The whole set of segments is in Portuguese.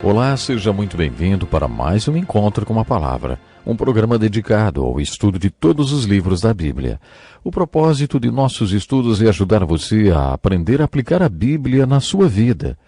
Olá, seja muito bem-vindo para mais um Encontro com a Palavra, um programa dedicado ao estudo de todos os livros da Bíblia. O propósito de nossos estudos é ajudar você a aprender a aplicar a Bíblia na sua vida.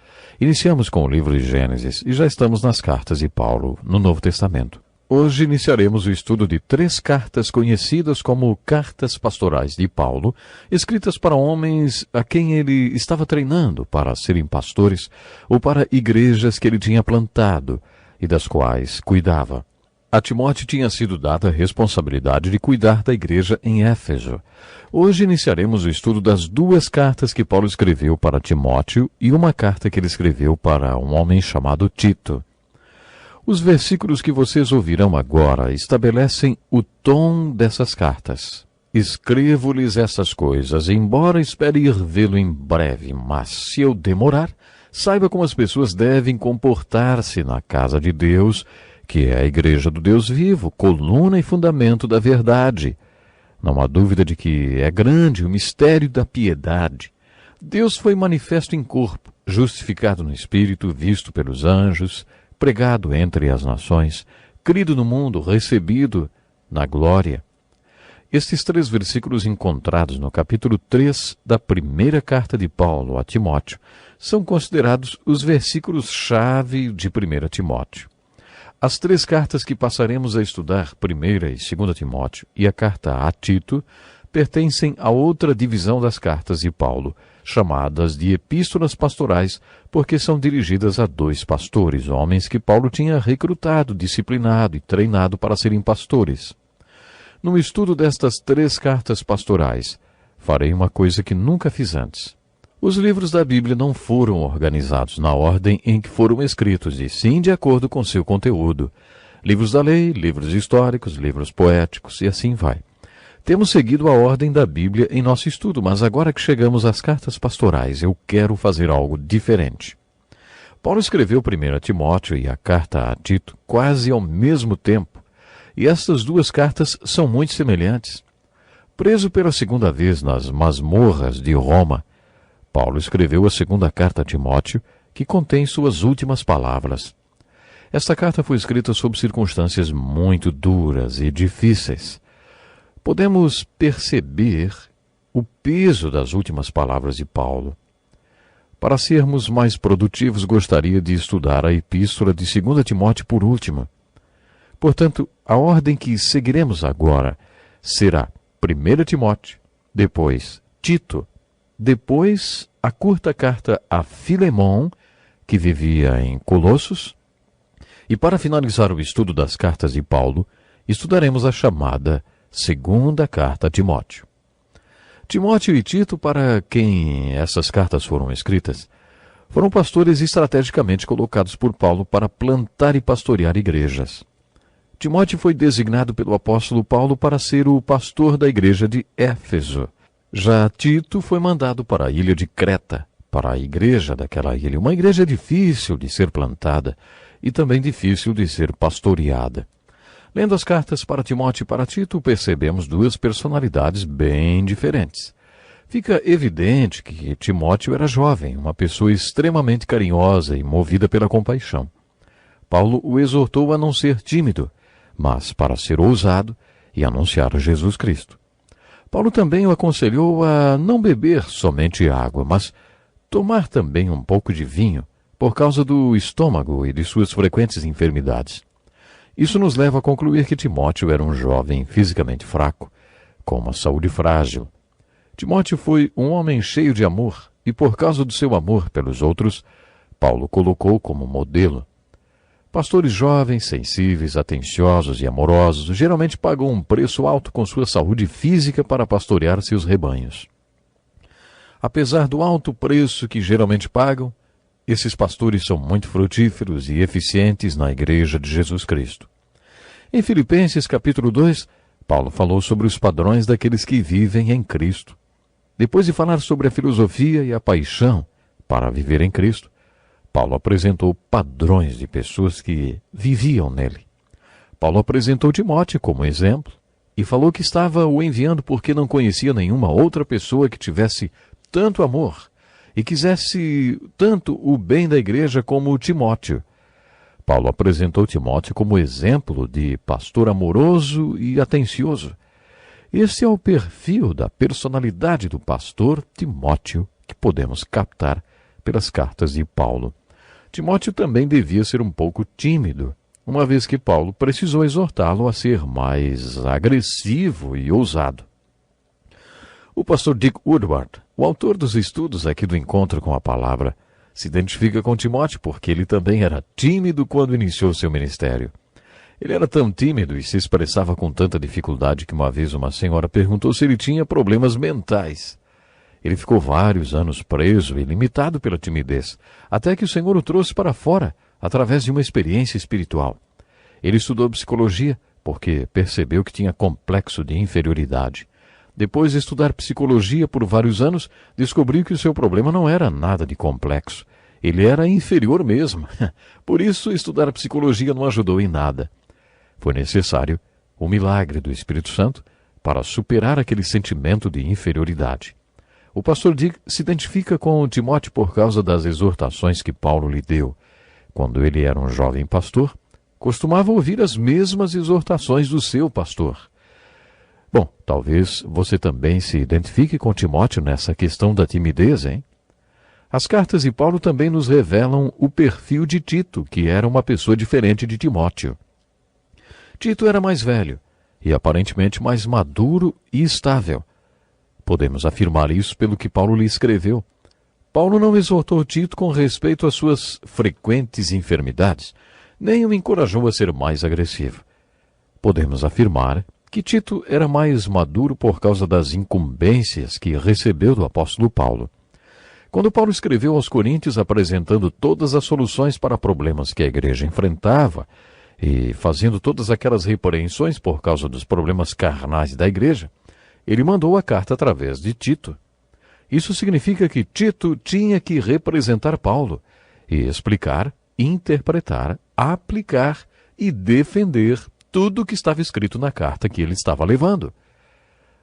Iniciamos com o livro de Gênesis e já estamos nas cartas de Paulo, no Novo Testamento. Hoje iniciaremos o estudo de 3 cartas conhecidas como cartas pastorais de Paulo, escritas para homens a quem ele estava treinando para serem pastores ou para igrejas que ele tinha plantado e das quais cuidava. A Timóteo tinha sido dada a responsabilidade de cuidar da igreja em Éfeso. Hoje iniciaremos o estudo das 2 cartas que Paulo escreveu para Timóteo e uma carta que ele escreveu para um homem chamado Tito. Os versículos que vocês ouvirão agora estabelecem o tom dessas cartas. Escrevo-lhes essas coisas, embora espere ir vê-lo em breve, mas se eu demorar, saiba como as pessoas devem comportar-se na casa de Deus, que é a igreja do Deus vivo, coluna e fundamento da verdade. Não há dúvida de que é grande o mistério da piedade. Deus foi manifesto em corpo, justificado no Espírito, visto pelos anjos, pregado entre as nações, crido no mundo, recebido na glória. Estes 3 versículos encontrados no capítulo 3 da primeira carta de Paulo a Timóteo são considerados os versículos-chave de 1 Timóteo. As 3 cartas que passaremos a estudar, 1ª e 2ª Timóteo, e a carta a Tito, pertencem a outra divisão das cartas de Paulo, chamadas de epístolas pastorais, porque são dirigidas a 2 pastores, homens que Paulo tinha recrutado, disciplinado e treinado para serem pastores. No estudo destas 3 cartas pastorais, farei uma coisa que nunca fiz antes. Os livros da Bíblia não foram organizados na ordem em que foram escritos, e sim de acordo com seu conteúdo. Livros da lei, livros históricos, livros poéticos, e assim vai. Temos seguido a ordem da Bíblia em nosso estudo, mas agora que chegamos às cartas pastorais, eu quero fazer algo diferente. Paulo escreveu 1 Timóteo e a carta a Tito quase ao mesmo tempo, e estas 2 cartas são muito semelhantes. Preso pela 2ª vez nas masmorras de Roma, Paulo escreveu a 2ª carta a Timóteo, que contém suas últimas palavras. Esta carta foi escrita sob circunstâncias muito duras e difíceis. Podemos perceber o peso das últimas palavras de Paulo. Para sermos mais produtivos, gostaria de estudar a epístola de 2 Timóteo por último. Portanto, a ordem que seguiremos agora será 1 Timóteo, depois Tito, depois a curta carta a Filemon, que vivia em Colossos, e para finalizar o estudo das cartas de Paulo, estudaremos a chamada 2ª carta a Timóteo. Timóteo e Tito, para quem essas cartas foram escritas, foram pastores estrategicamente colocados por Paulo para plantar e pastorear igrejas. Timóteo foi designado pelo apóstolo Paulo para ser o pastor da igreja de Éfeso. Já Tito foi mandado para a ilha de Creta, para a igreja daquela ilha, uma igreja difícil de ser plantada e também difícil de ser pastoreada. Lendo as cartas para Timóteo e para Tito, percebemos 2 personalidades bem diferentes. Fica evidente que Timóteo era jovem, uma pessoa extremamente carinhosa e movida pela compaixão. Paulo o exortou a não ser tímido, mas para ser ousado e anunciar Jesus Cristo. Paulo também o aconselhou a não beber somente água, mas tomar também um pouco de vinho, por causa do estômago e de suas frequentes enfermidades. Isso nos leva a concluir que Timóteo era um jovem fisicamente fraco, com uma saúde frágil. Timóteo foi um homem cheio de amor, e por causa do seu amor pelos outros, Paulo colocou como modelo. Pastores jovens, sensíveis, atenciosos e amorosos geralmente pagam um preço alto com sua saúde física para pastorear seus rebanhos. Apesar do alto preço que geralmente pagam, esses pastores são muito frutíferos e eficientes na Igreja de Jesus Cristo. Em Filipenses capítulo 2, Paulo falou sobre os padrões daqueles que vivem em Cristo. Depois de falar sobre a filosofia e a paixão para viver em Cristo, Paulo apresentou padrões de pessoas que viviam nele. Paulo apresentou Timóteo como exemplo e falou que estava o enviando porque não conhecia nenhuma outra pessoa que tivesse tanto amor e quisesse tanto o bem da igreja como Timóteo. Paulo apresentou Timóteo como exemplo de pastor amoroso e atencioso. Esse é o perfil da personalidade do pastor Timóteo que podemos captar pelas cartas de Paulo. Timóteo também devia ser um pouco tímido, uma vez que Paulo precisou exortá-lo a ser mais agressivo e ousado. O pastor Dick Woodward, o autor dos estudos aqui do Encontro com a Palavra, se identifica com Timóteo porque ele também era tímido quando iniciou seu ministério. Ele era tão tímido e se expressava com tanta dificuldade que uma vez uma senhora perguntou se ele tinha problemas mentais. Ele ficou vários anos preso e limitado pela timidez, até que o Senhor o trouxe para fora, através de uma experiência espiritual. Ele estudou psicologia porque percebeu que tinha complexo de inferioridade. Depois de estudar psicologia por vários anos, descobriu que o seu problema não era nada de complexo. Ele era inferior mesmo. Por isso, estudar psicologia não ajudou em nada. Foi necessário o milagre do Espírito Santo para superar aquele sentimento de inferioridade. O pastor Dick se identifica com Timóteo por causa das exortações que Paulo lhe deu. Quando ele era um jovem pastor, costumava ouvir as mesmas exortações do seu pastor. Bom, talvez você também se identifique com Timóteo nessa questão da timidez, hein? As cartas de Paulo também nos revelam o perfil de Tito, que era uma pessoa diferente de Timóteo. Tito era mais velho e aparentemente mais maduro e estável. Podemos afirmar isso pelo que Paulo lhe escreveu. Paulo não exortou Tito com respeito às suas frequentes enfermidades, nem o encorajou a ser mais agressivo. Podemos afirmar que Tito era mais maduro por causa das incumbências que recebeu do apóstolo Paulo. Quando Paulo escreveu aos Coríntios apresentando todas as soluções para problemas que a igreja enfrentava e fazendo todas aquelas repreensões por causa dos problemas carnais da igreja, ele mandou a carta através de Tito. Isso significa que Tito tinha que representar Paulo e explicar, interpretar, aplicar e defender tudo o que estava escrito na carta que ele estava levando.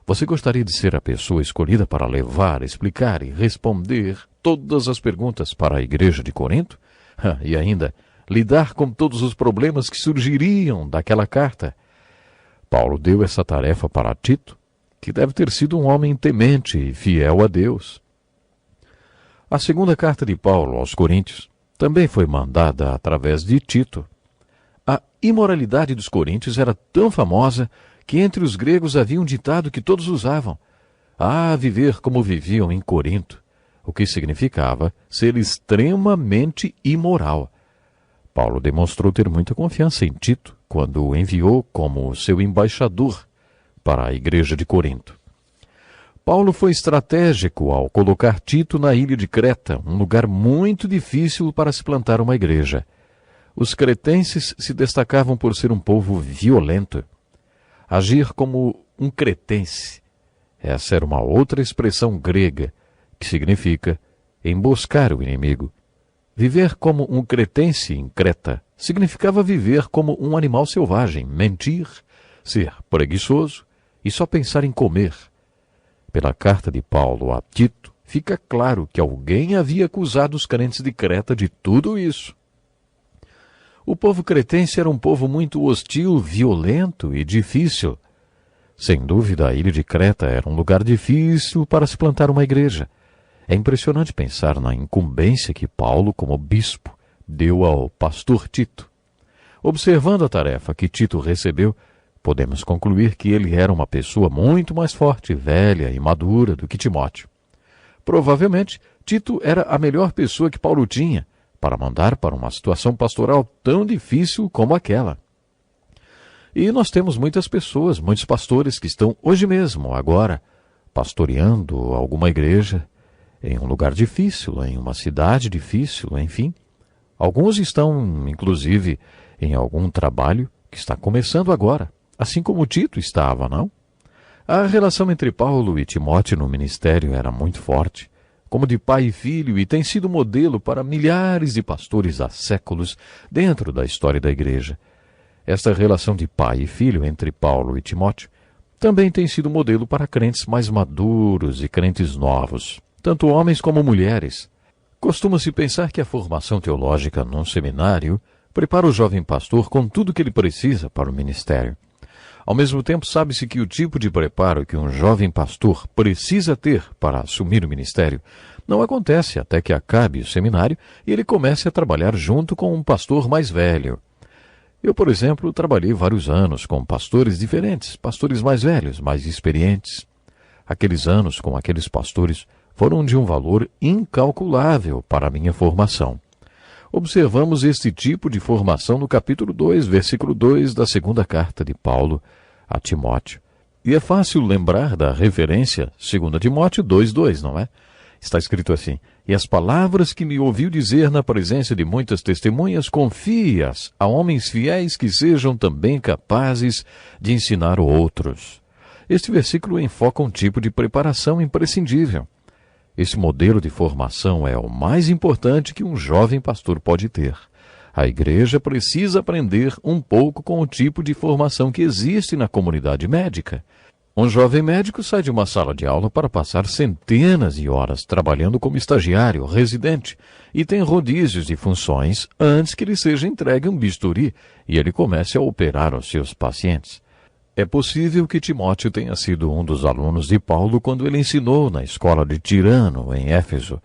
Você gostaria de ser a pessoa escolhida para levar, explicar e responder todas as perguntas para a igreja de Corinto? E ainda, lidar com todos os problemas que surgiriam daquela carta? Paulo deu essa tarefa para Tito, que deve ter sido um homem temente e fiel a Deus. A segunda carta de Paulo aos Coríntios também foi mandada através de Tito. A imoralidade dos coríntios era tão famosa que entre os gregos havia um ditado que todos usavam: viver como viviam em Corinto, o que significava ser extremamente imoral. Paulo demonstrou ter muita confiança em Tito quando o enviou como seu embaixador para a igreja de Corinto. Paulo foi estratégico ao colocar Tito na ilha de Creta, um lugar muito difícil para se plantar uma igreja. Os cretenses se destacavam por ser um povo violento. Agir como um cretense. Essa era uma outra expressão grega, que significa emboscar o inimigo. Viver como um cretense em Creta significava viver como um animal selvagem, mentir, ser preguiçoso e só pensar em comer. Pela carta de Paulo a Tito, fica claro que alguém havia acusado os crentes de Creta de tudo isso. O povo cretense era um povo muito hostil, violento e difícil. Sem dúvida, a ilha de Creta era um lugar difícil para se plantar uma igreja. É impressionante pensar na incumbência que Paulo, como bispo, deu ao pastor Tito. Observando a tarefa que Tito recebeu, podemos concluir que ele era uma pessoa muito mais forte, velha e madura do que Timóteo. Provavelmente, Tito era a melhor pessoa que Paulo tinha para mandar para uma situação pastoral tão difícil como aquela. E nós temos muitas pessoas, muitos pastores que estão hoje mesmo, agora, pastoreando alguma igreja em um lugar difícil, em uma cidade difícil, enfim. Alguns estão, inclusive, em algum trabalho que está começando agora, assim como Tito estava, não? A relação entre Paulo e Timóteo no ministério era muito forte, como de pai e filho, e tem sido modelo para milhares de pastores há séculos dentro da história da igreja. Esta relação de pai e filho entre Paulo e Timóteo também tem sido modelo para crentes mais maduros e crentes novos, tanto homens como mulheres. Costuma-se pensar que a formação teológica num seminário prepara o jovem pastor com tudo o que ele precisa para o ministério. Ao mesmo tempo, sabe-se que o tipo de preparo que um jovem pastor precisa ter para assumir o ministério não acontece até que acabe o seminário e ele comece a trabalhar junto com um pastor mais velho. Eu, por exemplo, trabalhei vários anos com pastores diferentes, pastores mais velhos, mais experientes. Aqueles anos com aqueles pastores foram de um valor incalculável para a minha formação. Observamos este tipo de formação no capítulo 2, versículo 2 da segunda carta de Paulo a Timóteo. E é fácil lembrar da referência 2 Timóteo 2:2, não é? Está escrito assim: "E as palavras que me ouviu dizer na presença de muitas testemunhas, confie-as a homens fiéis que sejam também capazes de ensinar outros." Este versículo enfoca um tipo de preparação imprescindível. Esse modelo de formação é o mais importante que um jovem pastor pode ter. A igreja precisa aprender um pouco com o tipo de formação que existe na comunidade médica. Um jovem médico sai de uma sala de aula para passar centenas de horas trabalhando como estagiário, residente, e tem rodízios de funções antes que lhe seja entregue um bisturi e ele comece a operar os seus pacientes. É possível que Timóteo tenha sido um dos alunos de Paulo quando ele ensinou na escola de Tirano, em Éfeso.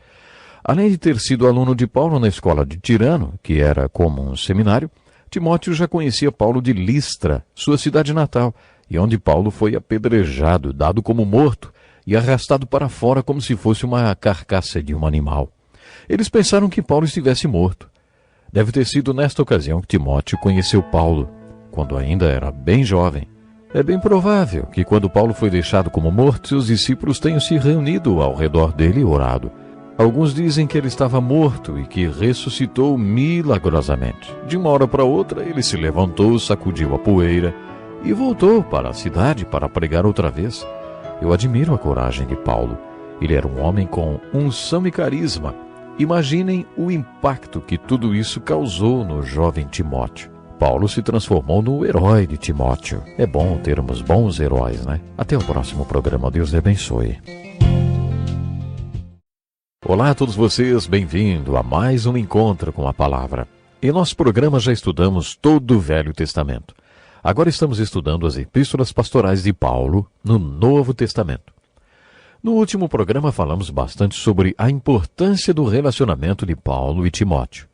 Além de ter sido aluno de Paulo na escola de Tirano, que era como um seminário, Timóteo já conhecia Paulo de Listra, sua cidade natal, e onde Paulo foi apedrejado, dado como morto e arrastado para fora como se fosse uma carcaça de um animal. Eles pensaram que Paulo estivesse morto. Deve ter sido nesta ocasião que Timóteo conheceu Paulo, quando ainda era bem jovem. É bem provável que quando Paulo foi deixado como morto, seus discípulos tenham se reunido ao redor dele e orado. Alguns dizem que ele estava morto e que ressuscitou milagrosamente. De uma hora para outra, ele se levantou, sacudiu a poeira e voltou para a cidade para pregar outra vez. Eu admiro a coragem de Paulo. Ele era um homem com unção e carisma. Imaginem o impacto que tudo isso causou no jovem Timóteo. Paulo se transformou no herói de Timóteo. É bom termos bons heróis, né? Até o próximo programa. Deus lhe abençoe. Olá a todos vocês, bem-vindo a mais um Encontro com a Palavra. Em nosso programa já estudamos todo o Velho Testamento. Agora estamos estudando as epístolas pastorais de Paulo no Novo Testamento. No último programa falamos bastante sobre a importância do relacionamento de Paulo e Timóteo.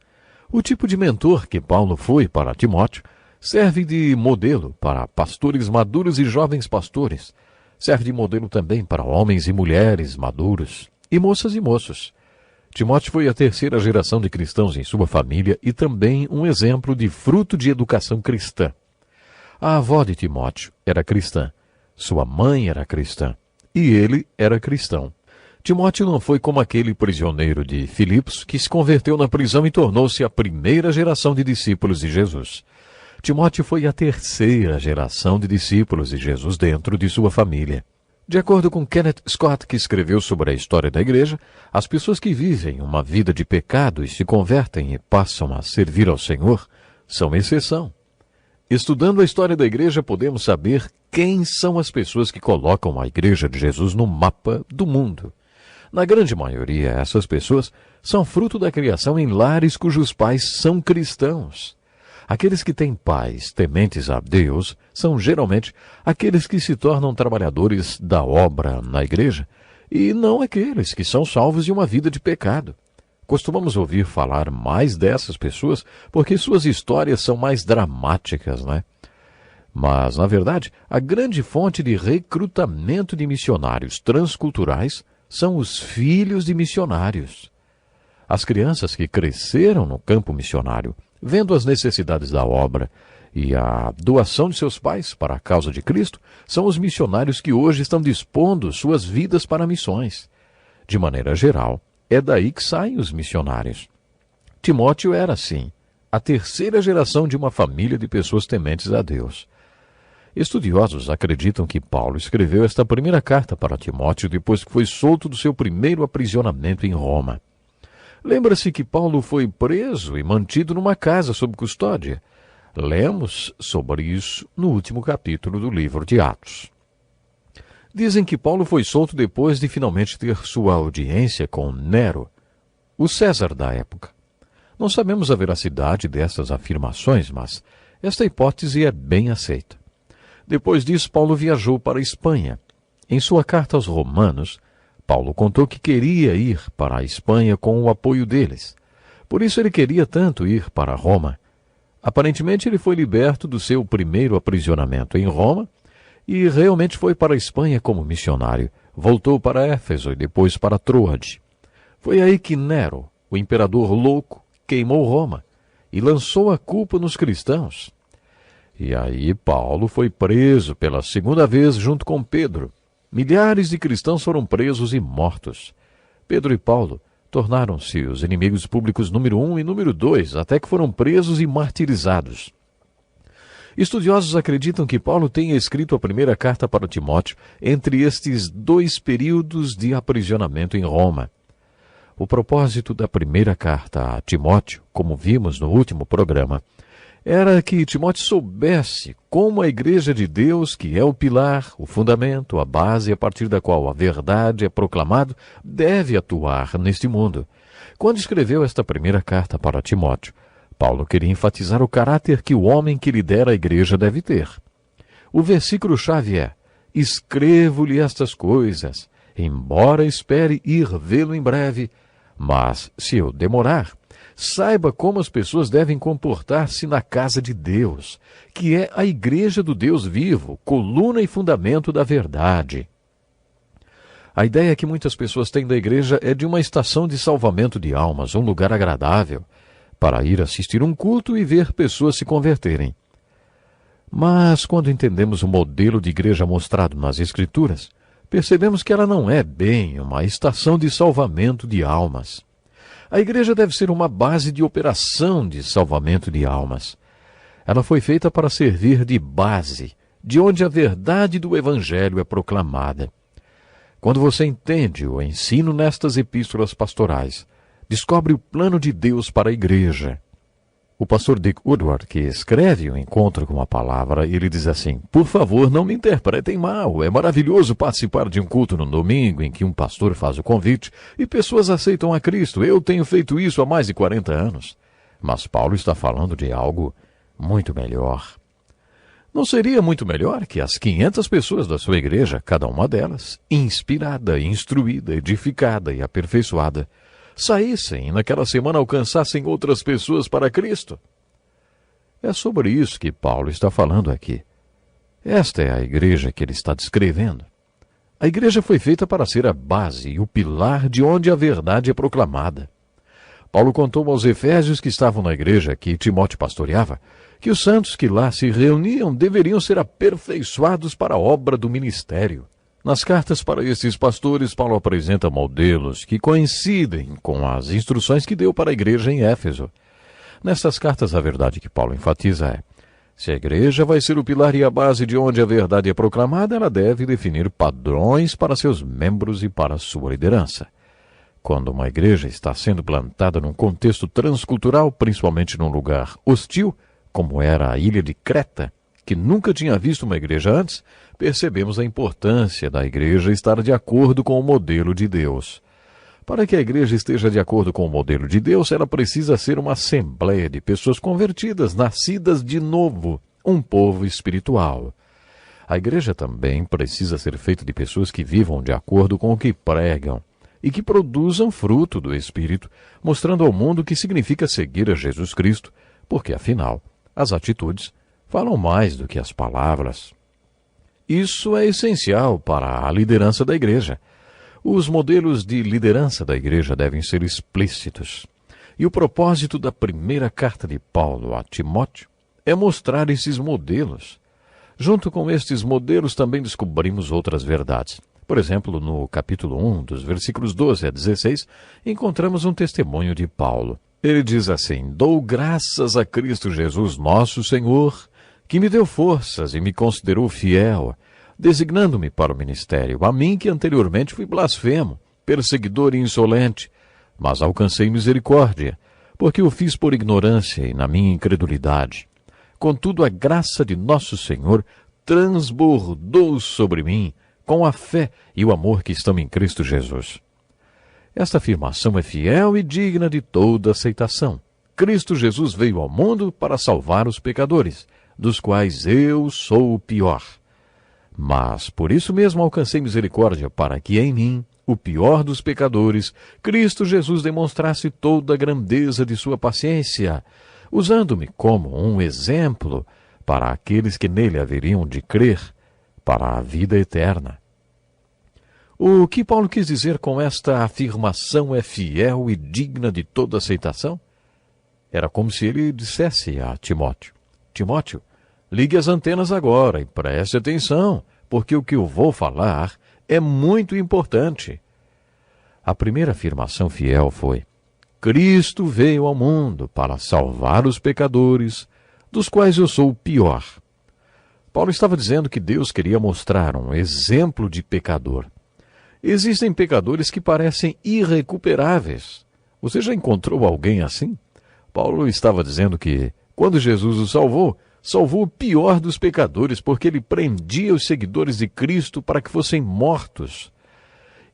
O tipo de mentor que Paulo foi para Timóteo serve de modelo para pastores maduros e jovens pastores. Serve de modelo também para homens e mulheres maduros e moços. Timóteo foi a terceira geração de cristãos em sua família e também um exemplo de fruto de educação cristã. A avó de Timóteo era cristã, sua mãe era cristã e ele era cristão. Timóteo não foi como aquele prisioneiro de Filipos que se converteu na prisão e tornou-se a primeira geração de discípulos de Jesus. Timóteo foi a terceira geração de discípulos de Jesus dentro de sua família. De acordo com Kenneth Scott, que escreveu sobre a história da igreja, as pessoas que vivem uma vida de pecado e se convertem e passam a servir ao Senhor são exceção. Estudando a história da igreja, podemos saber quem são as pessoas que colocam a igreja de Jesus no mapa do mundo. Na grande maioria, essas pessoas são fruto da criação em lares cujos pais são cristãos. Aqueles que têm pais tementes a Deus são geralmente aqueles que se tornam trabalhadores da obra na igreja e não aqueles que são salvos de uma vida de pecado. Costumamos ouvir falar mais dessas pessoas porque suas histórias são mais dramáticas, né? Mas, na verdade, a grande fonte de recrutamento de missionários transculturais são os filhos de missionários. As crianças que cresceram no campo missionário, vendo as necessidades da obra e a doação de seus pais para a causa de Cristo, são os missionários que hoje estão dispondo suas vidas para missões. De maneira geral, é daí que saem os missionários. Timóteo era, assim, a terceira geração de uma família de pessoas tementes a Deus. Estudiosos acreditam que Paulo escreveu esta primeira carta para Timóteo depois que foi solto do seu primeiro aprisionamento em Roma. Lembra-se que Paulo foi preso e mantido numa casa sob custódia. Lemos sobre isso no último capítulo do livro de Atos. Dizem que Paulo foi solto depois de finalmente ter sua audiência com Nero, o César da época. Não sabemos a veracidade dessas afirmações, mas esta hipótese é bem aceita. Depois disso, Paulo viajou para a Espanha. Em sua carta aos Romanos, Paulo contou que queria ir para a Espanha com o apoio deles. Por isso ele queria tanto ir para Roma. Aparentemente ele foi liberto do seu primeiro aprisionamento em Roma e realmente foi para a Espanha como missionário. Voltou para Éfeso e depois para Troade. Foi aí que Nero, o imperador louco, queimou Roma e lançou a culpa nos cristãos. E aí Paulo foi preso pela segunda vez junto com Pedro. Milhares de cristãos foram presos e mortos. Pedro e Paulo tornaram-se os inimigos públicos número 1 e número 2, até que foram presos e martirizados. Estudiosos acreditam que Paulo tenha escrito a primeira carta para Timóteo entre estes dois períodos de aprisionamento em Roma. O propósito da primeira carta a Timóteo, como vimos no último programa, era que Timóteo soubesse como a Igreja de Deus, que é o pilar, o fundamento, a base a partir da qual a verdade é proclamada, deve atuar neste mundo. Quando escreveu esta primeira carta para Timóteo, Paulo queria enfatizar o caráter que o homem que lidera a Igreja deve ter. O versículo-chave é: escrevo-lhe estas coisas, embora espere ir vê-lo em breve, mas, se eu demorar, saiba como as pessoas devem comportar-se na casa de Deus, que é a Igreja do Deus vivo, coluna e fundamento da verdade. A ideia que muitas pessoas têm da igreja é de uma estação de salvamento de almas, um lugar agradável, para ir assistir um culto e ver pessoas se converterem. Mas, quando entendemos o modelo de igreja mostrado nas Escrituras, percebemos que ela não é bem uma estação de salvamento de almas. A igreja deve ser uma base de operação de salvamento de almas. Ela foi feita para servir de base, de onde a verdade do Evangelho é proclamada. Quando você entende o ensino nestas epístolas pastorais, descobre o plano de Deus para a igreja. O pastor Dick Woodward, que escreve o Encontro com a Palavra, ele diz assim: por favor, não me interpretem mal. É maravilhoso participar de um culto no domingo em que um pastor faz o convite e pessoas aceitam a Cristo. Eu tenho feito isso há mais de 40 anos. Mas Paulo está falando de algo muito melhor. Não seria muito melhor que as 500 pessoas da sua igreja, cada uma delas, inspirada, instruída, edificada e aperfeiçoada, saíssem e naquela semana alcançassem outras pessoas para Cristo? É sobre isso que Paulo está falando aqui. Esta é a igreja que ele está descrevendo. A igreja foi feita para ser a base e o pilar de onde a verdade é proclamada. Paulo contou aos efésios que estavam na igreja que Timóteo pastoreava que os santos que lá se reuniam deveriam ser aperfeiçoados para a obra do ministério. Nas cartas para esses pastores, Paulo apresenta modelos que coincidem com as instruções que deu para a igreja em Éfeso. Nessas cartas, a verdade que Paulo enfatiza é: se a igreja vai ser o pilar e a base de onde a verdade é proclamada, ela deve definir padrões para seus membros e para sua liderança. Quando uma igreja está sendo plantada num contexto transcultural, principalmente num lugar hostil, como era a ilha de Creta, que nunca tinha visto uma igreja antes, percebemos a importância da igreja estar de acordo com o modelo de Deus. Para que a igreja esteja de acordo com o modelo de Deus, ela precisa ser uma assembleia de pessoas convertidas, nascidas de novo, um povo espiritual. A igreja também precisa ser feita de pessoas que vivam de acordo com o que pregam e que produzam fruto do Espírito, mostrando ao mundo o que significa seguir a Jesus Cristo, porque, afinal, as atitudes falam mais do que as palavras. Isso é essencial para a liderança da igreja. Os modelos de liderança da igreja devem ser explícitos. E o propósito da primeira carta de Paulo a Timóteo é mostrar esses modelos. Junto com estes modelos também descobrimos outras verdades. Por exemplo, no capítulo 1, dos versículos 12 a 16, encontramos um testemunho de Paulo. Ele diz assim: dou graças a Cristo Jesus, nosso Senhor, que me deu forças e me considerou fiel, designando-me para o ministério, a mim que anteriormente fui blasfemo, perseguidor e insolente, mas alcancei misericórdia, porque o fiz por ignorância e na minha incredulidade. Contudo, a graça de nosso Senhor transbordou sobre mim com a fé e o amor que estão em Cristo Jesus. Esta afirmação é fiel e digna de toda aceitação. Cristo Jesus veio ao mundo para salvar os pecadores, dos quais eu sou o pior. Mas por isso mesmo alcancei misericórdia, para que em mim, o pior dos pecadores, Cristo Jesus demonstrasse toda a grandeza de sua paciência, usando-me como um exemplo para aqueles que nele haveriam de crer, para a vida eterna. O que Paulo quis dizer com esta afirmação é fiel e digna de toda aceitação? Era como se ele dissesse a Timóteo: Timóteo, ligue as antenas agora e preste atenção, porque o que eu vou falar é muito importante. A primeira afirmação fiel foi: Cristo veio ao mundo para salvar os pecadores, dos quais eu sou o pior. Paulo estava dizendo que Deus queria mostrar um exemplo de pecador. Existem pecadores que parecem irrecuperáveis. Você já encontrou alguém assim? Paulo estava dizendo que, quando Jesus o salvou, salvou o pior dos pecadores, porque ele prendia os seguidores de Cristo para que fossem mortos.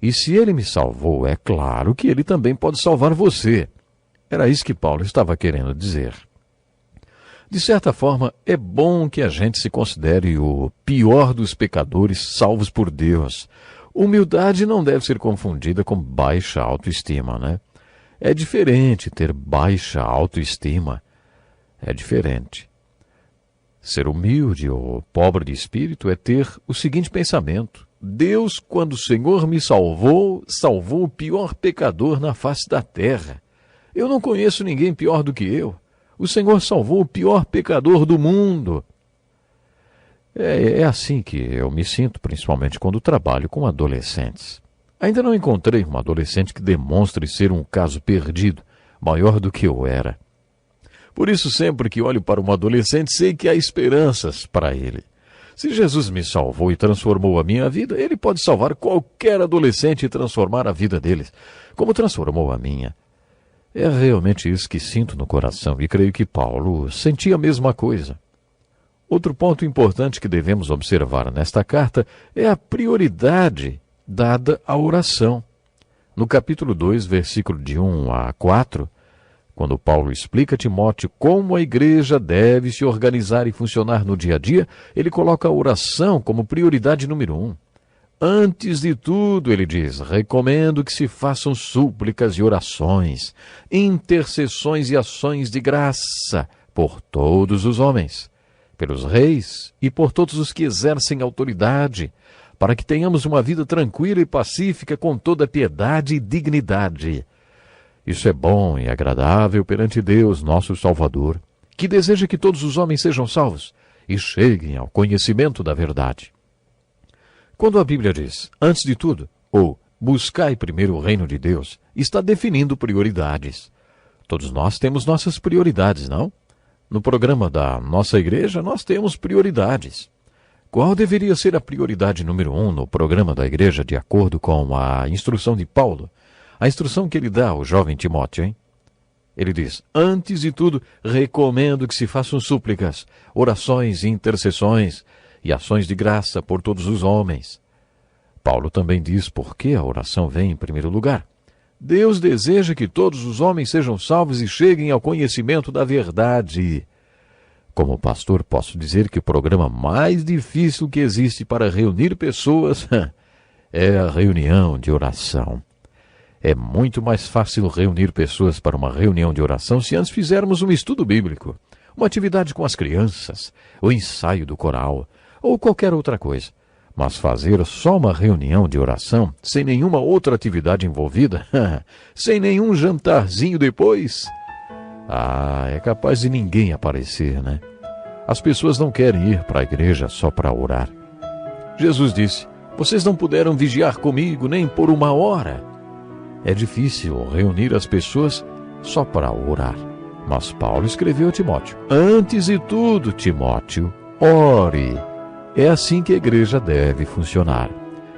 E se ele me salvou, é claro que ele também pode salvar você. Era isso que Paulo estava querendo dizer. De certa forma, é bom que a gente se considere o pior dos pecadores salvos por Deus. Humildade não deve ser confundida com baixa autoestima, né? É diferente ter baixa autoestima. É diferente. Ser humilde ou pobre de espírito é ter o seguinte pensamento: Deus, quando o Senhor me salvou, salvou o pior pecador na face da terra. Eu não conheço ninguém pior do que eu. O Senhor salvou o pior pecador do mundo. É assim que eu me sinto, principalmente quando trabalho com adolescentes. Ainda não encontrei um adolescente que demonstre ser um caso perdido, maior do que eu era. Por isso, sempre que olho para um adolescente, sei que há esperanças para ele. Se Jesus me salvou e transformou a minha vida, ele pode salvar qualquer adolescente e transformar a vida deles, como transformou a minha. É realmente isso que sinto no coração e creio que Paulo sentia a mesma coisa. Outro ponto importante que devemos observar nesta carta é a prioridade dada à oração. No capítulo 2, versículo de 1 a 4, quando Paulo explica a Timóteo como a igreja deve se organizar e funcionar no dia a dia, ele coloca a oração como prioridade número 1. Antes de tudo, ele diz, recomendo que se façam súplicas e orações, intercessões e ações de graça por todos os homens, pelos reis e por todos os que exercem autoridade, para que tenhamos uma vida tranquila e pacífica com toda piedade e dignidade. Isso é bom e agradável perante Deus, nosso Salvador, que deseja que todos os homens sejam salvos e cheguem ao conhecimento da verdade. Quando a Bíblia diz, antes de tudo, ou buscai primeiro o reino de Deus, está definindo prioridades. Todos nós temos nossas prioridades, não? No programa da nossa igreja, nós temos prioridades. Qual deveria ser a prioridade número 1 no programa da igreja, de acordo com a instrução de Paulo? A instrução que ele dá ao jovem Timóteo, hein? Ele diz, antes de tudo, recomendo que se façam súplicas, orações e intercessões e ações de graça por todos os homens. Paulo também diz por que a oração vem em primeiro lugar. Deus deseja que todos os homens sejam salvos e cheguem ao conhecimento da verdade. Como pastor, posso dizer que o programa mais difícil que existe para reunir pessoas é a reunião de oração. É muito mais fácil reunir pessoas para uma reunião de oração se antes fizermos um estudo bíblico, uma atividade com as crianças, o ensaio do coral, ou qualquer outra coisa. Mas fazer só uma reunião de oração, sem nenhuma outra atividade envolvida, sem nenhum jantarzinho depois, é capaz de ninguém aparecer, né? As pessoas não querem ir para a igreja só para orar. Jesus disse, vocês não puderam vigiar comigo nem por 1 hora. É difícil reunir as pessoas só para orar. Mas Paulo escreveu a Timóteo, antes de tudo, Timóteo, ore. É assim que a igreja deve funcionar.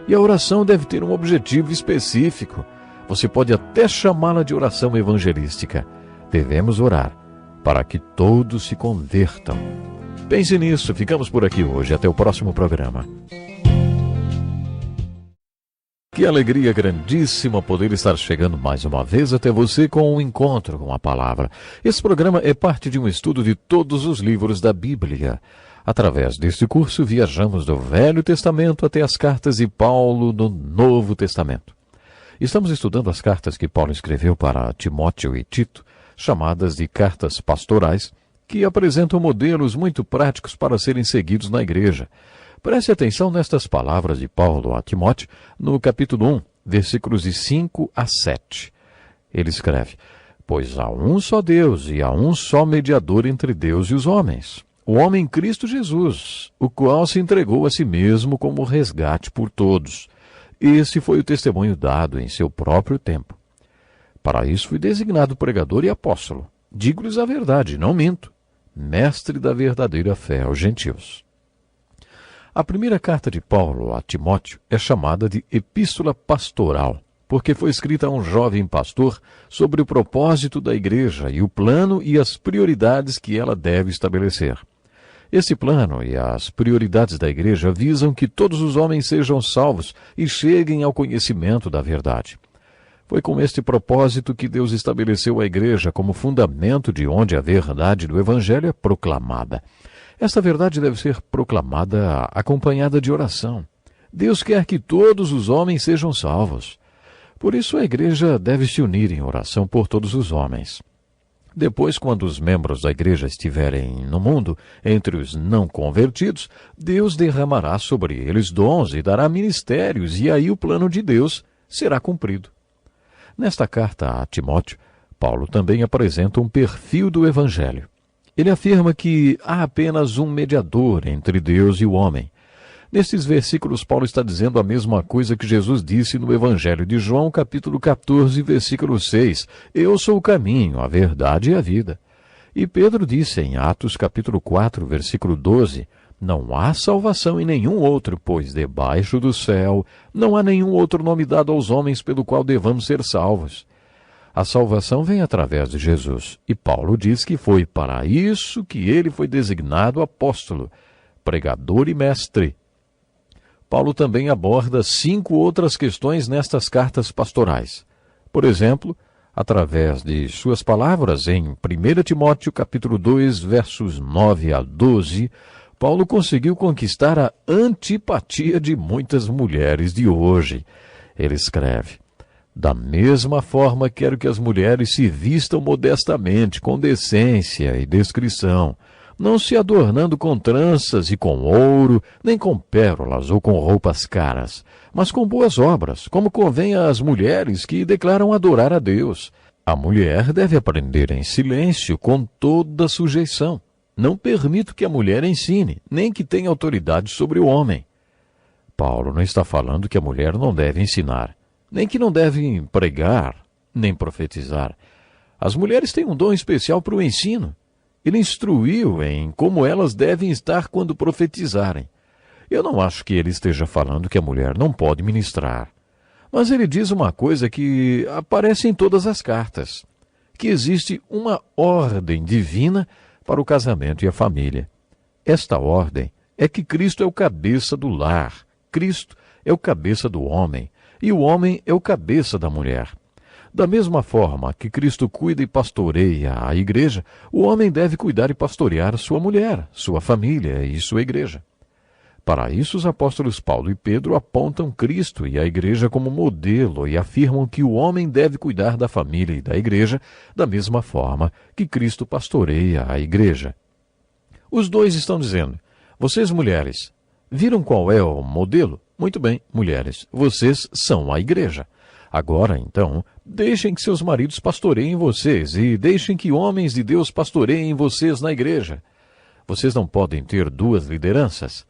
E a oração deve ter um objetivo específico. Você pode até chamá-la de oração evangelística. Devemos orar para que todos se convertam. Pense nisso, ficamos por aqui hoje. Até o próximo programa. Que alegria grandíssima poder estar chegando mais uma vez até você com um encontro com a palavra. Esse programa é parte de um estudo de todos os livros da Bíblia. Através deste curso, viajamos do Velho Testamento até as cartas de Paulo no Novo Testamento. Estamos estudando as cartas que Paulo escreveu para Timóteo e Tito, chamadas de cartas pastorais, que apresentam modelos muito práticos para serem seguidos na igreja. Preste atenção nestas palavras de Paulo a Timóteo, no capítulo 1, versículos de 5 a 7. Ele escreve: Pois há um só Deus e há um só mediador entre Deus e os homens, o homem Cristo Jesus, o qual se entregou a si mesmo como resgate por todos. Esse foi o testemunho dado em seu próprio tempo. Para isso fui designado pregador e apóstolo. Digo-lhes a verdade, não minto, mestre da verdadeira fé aos gentios. A primeira carta de Paulo a Timóteo é chamada de Epístola Pastoral, porque foi escrita a um jovem pastor sobre o propósito da igreja e o plano e as prioridades que ela deve estabelecer. Esse plano e as prioridades da igreja visam que todos os homens sejam salvos e cheguem ao conhecimento da verdade. Foi com este propósito que Deus estabeleceu a igreja como fundamento de onde a verdade do Evangelho é proclamada. Esta verdade deve ser proclamada acompanhada de oração. Deus quer que todos os homens sejam salvos. Por isso a igreja deve se unir em oração por todos os homens. Depois, quando os membros da igreja estiverem no mundo, entre os não convertidos, Deus derramará sobre eles dons e dará ministérios, e aí o plano de Deus será cumprido. Nesta carta a Timóteo, Paulo também apresenta um perfil do Evangelho. Ele afirma que há apenas um mediador entre Deus e o homem. Nesses versículos, Paulo está dizendo a mesma coisa que Jesus disse no Evangelho de João, capítulo 14, versículo 6. Eu sou o caminho, a verdade e a vida. E Pedro disse em Atos, capítulo 4, versículo 12, Não há salvação em nenhum outro, pois debaixo do céu não há nenhum outro nome dado aos homens pelo qual devamos ser salvos. A salvação vem através de Jesus, e Paulo diz que foi para isso que ele foi designado apóstolo, pregador e mestre. Paulo também aborda 5 outras questões nestas cartas pastorais. Por exemplo, através de suas palavras em 1 Timóteo capítulo 2, versos 9 a 12, Paulo conseguiu conquistar a antipatia de muitas mulheres de hoje. Ele escreve: Da mesma forma, quero que as mulheres se vistam modestamente, com decência e discrição, não se adornando com tranças e com ouro, nem com pérolas ou com roupas caras, mas com boas obras, como convém às mulheres que declaram adorar a Deus. A mulher deve aprender em silêncio, com toda sujeição. Não permito que a mulher ensine, nem que tenha autoridade sobre o homem. Paulo não está falando que a mulher não deve ensinar, nem que não devem pregar, nem profetizar. As mulheres têm um dom especial para o ensino. Ele instruiu em como elas devem estar quando profetizarem. Eu não acho que ele esteja falando que a mulher não pode ministrar. Mas ele diz uma coisa que aparece em todas as cartas, que existe uma ordem divina para o casamento e a família. Esta ordem é que Cristo é o cabeça do lar, Cristo é o cabeça do homem, e o homem é o cabeça da mulher. Da mesma forma que Cristo cuida e pastoreia a igreja, o homem deve cuidar e pastorear sua mulher, sua família e sua igreja. Para isso, os apóstolos Paulo e Pedro apontam Cristo e a igreja como modelo e afirmam que o homem deve cuidar da família e da igreja da mesma forma que Cristo pastoreia a igreja. Os dois estão dizendo: vocês mulheres, viram qual é o modelo? Muito bem, mulheres, vocês são a igreja. Agora, então, deixem que seus maridos pastoreiem vocês e deixem que homens de Deus pastoreiem vocês na igreja. Vocês não podem ter 2 lideranças.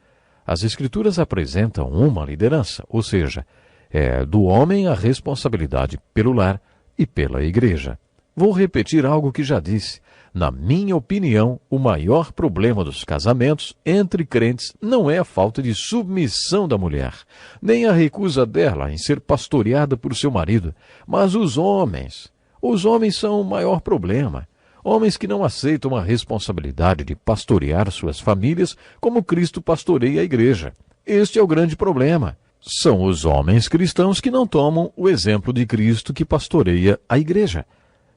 As Escrituras apresentam uma liderança, ou seja, é do homem a responsabilidade pelo lar e pela igreja. Vou repetir algo que já disse. Na minha opinião, o maior problema dos casamentos entre crentes não é a falta de submissão da mulher, nem a recusa dela em ser pastoreada por seu marido, mas os homens. Os homens são o maior problema. Homens que não aceitam a responsabilidade de pastorear suas famílias como Cristo pastoreia a igreja. Este é o grande problema. são os homens cristãos que não tomam o exemplo de Cristo que pastoreia a igreja.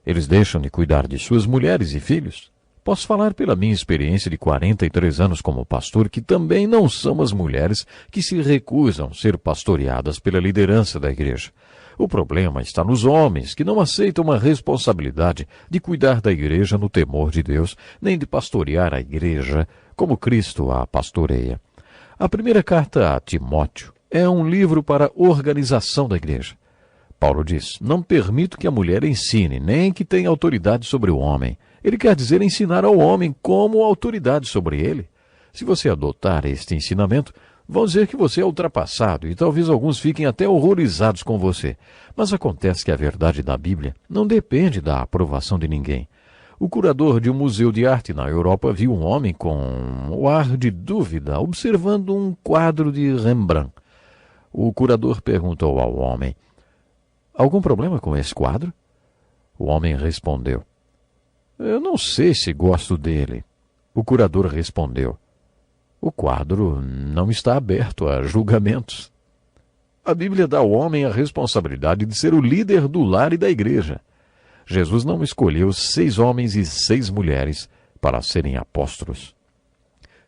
Eles deixam de cuidar de suas mulheres e filhos. Posso falar pela minha experiência de 43 anos como pastor que também não são as mulheres que se recusam a ser pastoreadas pela liderança da igreja. O problema está nos homens que não aceitam a responsabilidade de cuidar da igreja no temor de Deus, nem de pastorear a igreja como Cristo a pastoreia. A primeira carta a Timóteo é um livro para a organização da igreja. Paulo diz: não permito que a mulher ensine, nem que tenha autoridade sobre o homem. Ele quer dizer ensinar ao homem como autoridade sobre ele. Se você adotar este ensinamento, vão dizer que você é ultrapassado e talvez alguns fiquem até horrorizados com você. Mas acontece que a verdade da Bíblia não depende da aprovação de ninguém. O curador de um museu de arte na Europa viu um homem com o ar de dúvida observando um quadro de Rembrandt. O curador perguntou ao homem: algum problema com esse quadro? O homem respondeu: eu não sei se gosto dele. O curador respondeu: o quadro não está aberto a julgamentos. A Bíblia dá ao homem a responsabilidade de ser o líder do lar e da igreja. Jesus não escolheu 6 homens e 6 mulheres para serem apóstolos.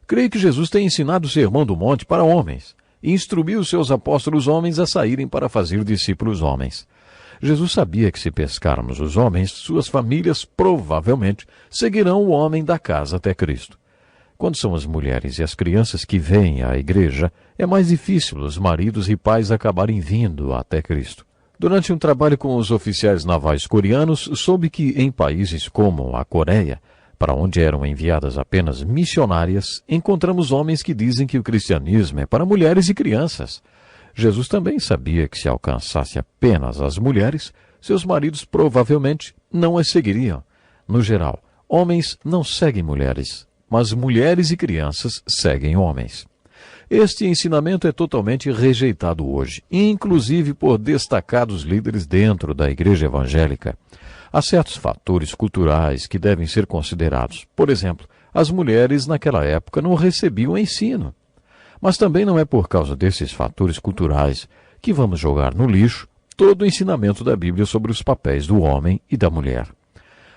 Creio que Jesus tem ensinado o Sermão do Monte para homens e instruiu os seus apóstolos homens a saírem para fazer discípulos homens. Jesus sabia que se pescarmos os homens, suas famílias provavelmente seguirão o homem da casa até Cristo. Quando são as mulheres e as crianças que vêm à igreja, é mais difícil os maridos e pais acabarem vindo até Cristo. Durante um trabalho com os oficiais navais coreanos, soube que em países como a Coreia, para onde eram enviadas apenas missionárias, encontramos homens que dizem que o cristianismo é para mulheres e crianças. Jesus também sabia que se alcançasse apenas as mulheres, seus maridos provavelmente não as seguiriam. No geral, homens não seguem mulheres, mas mulheres e crianças seguem homens. Este ensinamento é totalmente rejeitado hoje, inclusive por destacados líderes dentro da igreja evangélica. Há certos fatores culturais que devem ser considerados. Por exemplo, as mulheres naquela época não recebiam ensino. Mas também não é por causa desses fatores culturais que vamos jogar no lixo todo o ensinamento da Bíblia sobre os papéis do homem e da mulher.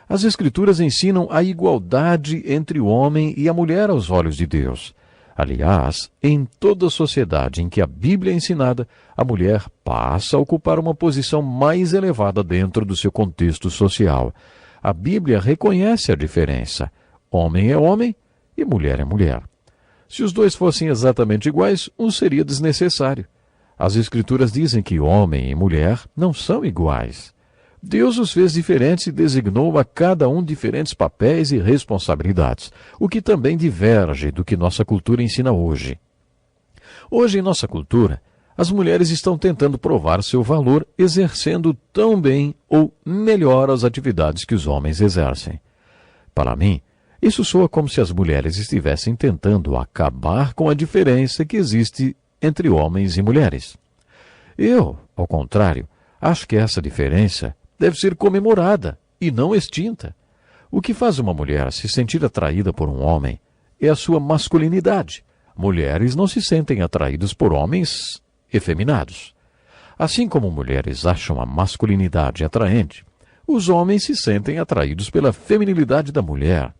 As Escrituras ensinam a igualdade entre o homem e a mulher aos olhos de Deus. Aliás, em toda a sociedade em que a Bíblia é ensinada, a mulher passa a ocupar uma posição mais elevada dentro do seu contexto social. A Bíblia reconhece a diferença. Homem é homem e mulher é mulher. Se os dois fossem exatamente iguais, um seria desnecessário. As Escrituras dizem que homem e mulher não são iguais. Deus os fez diferentes e designou a cada um diferentes papéis e responsabilidades, o que também diverge do que nossa cultura ensina hoje. Hoje, em nossa cultura, as mulheres estão tentando provar seu valor exercendo tão bem ou melhor as atividades que os homens exercem. Para mim, isso soa como se as mulheres estivessem tentando acabar com a diferença que existe entre homens e mulheres. Eu, ao contrário, acho que essa diferença deve ser comemorada e não extinta. O que faz uma mulher se sentir atraída por um homem é a sua masculinidade. Mulheres não se sentem atraídas por homens efeminados. Assim como mulheres acham a masculinidade atraente, os homens se sentem atraídos pela feminilidade da mulher.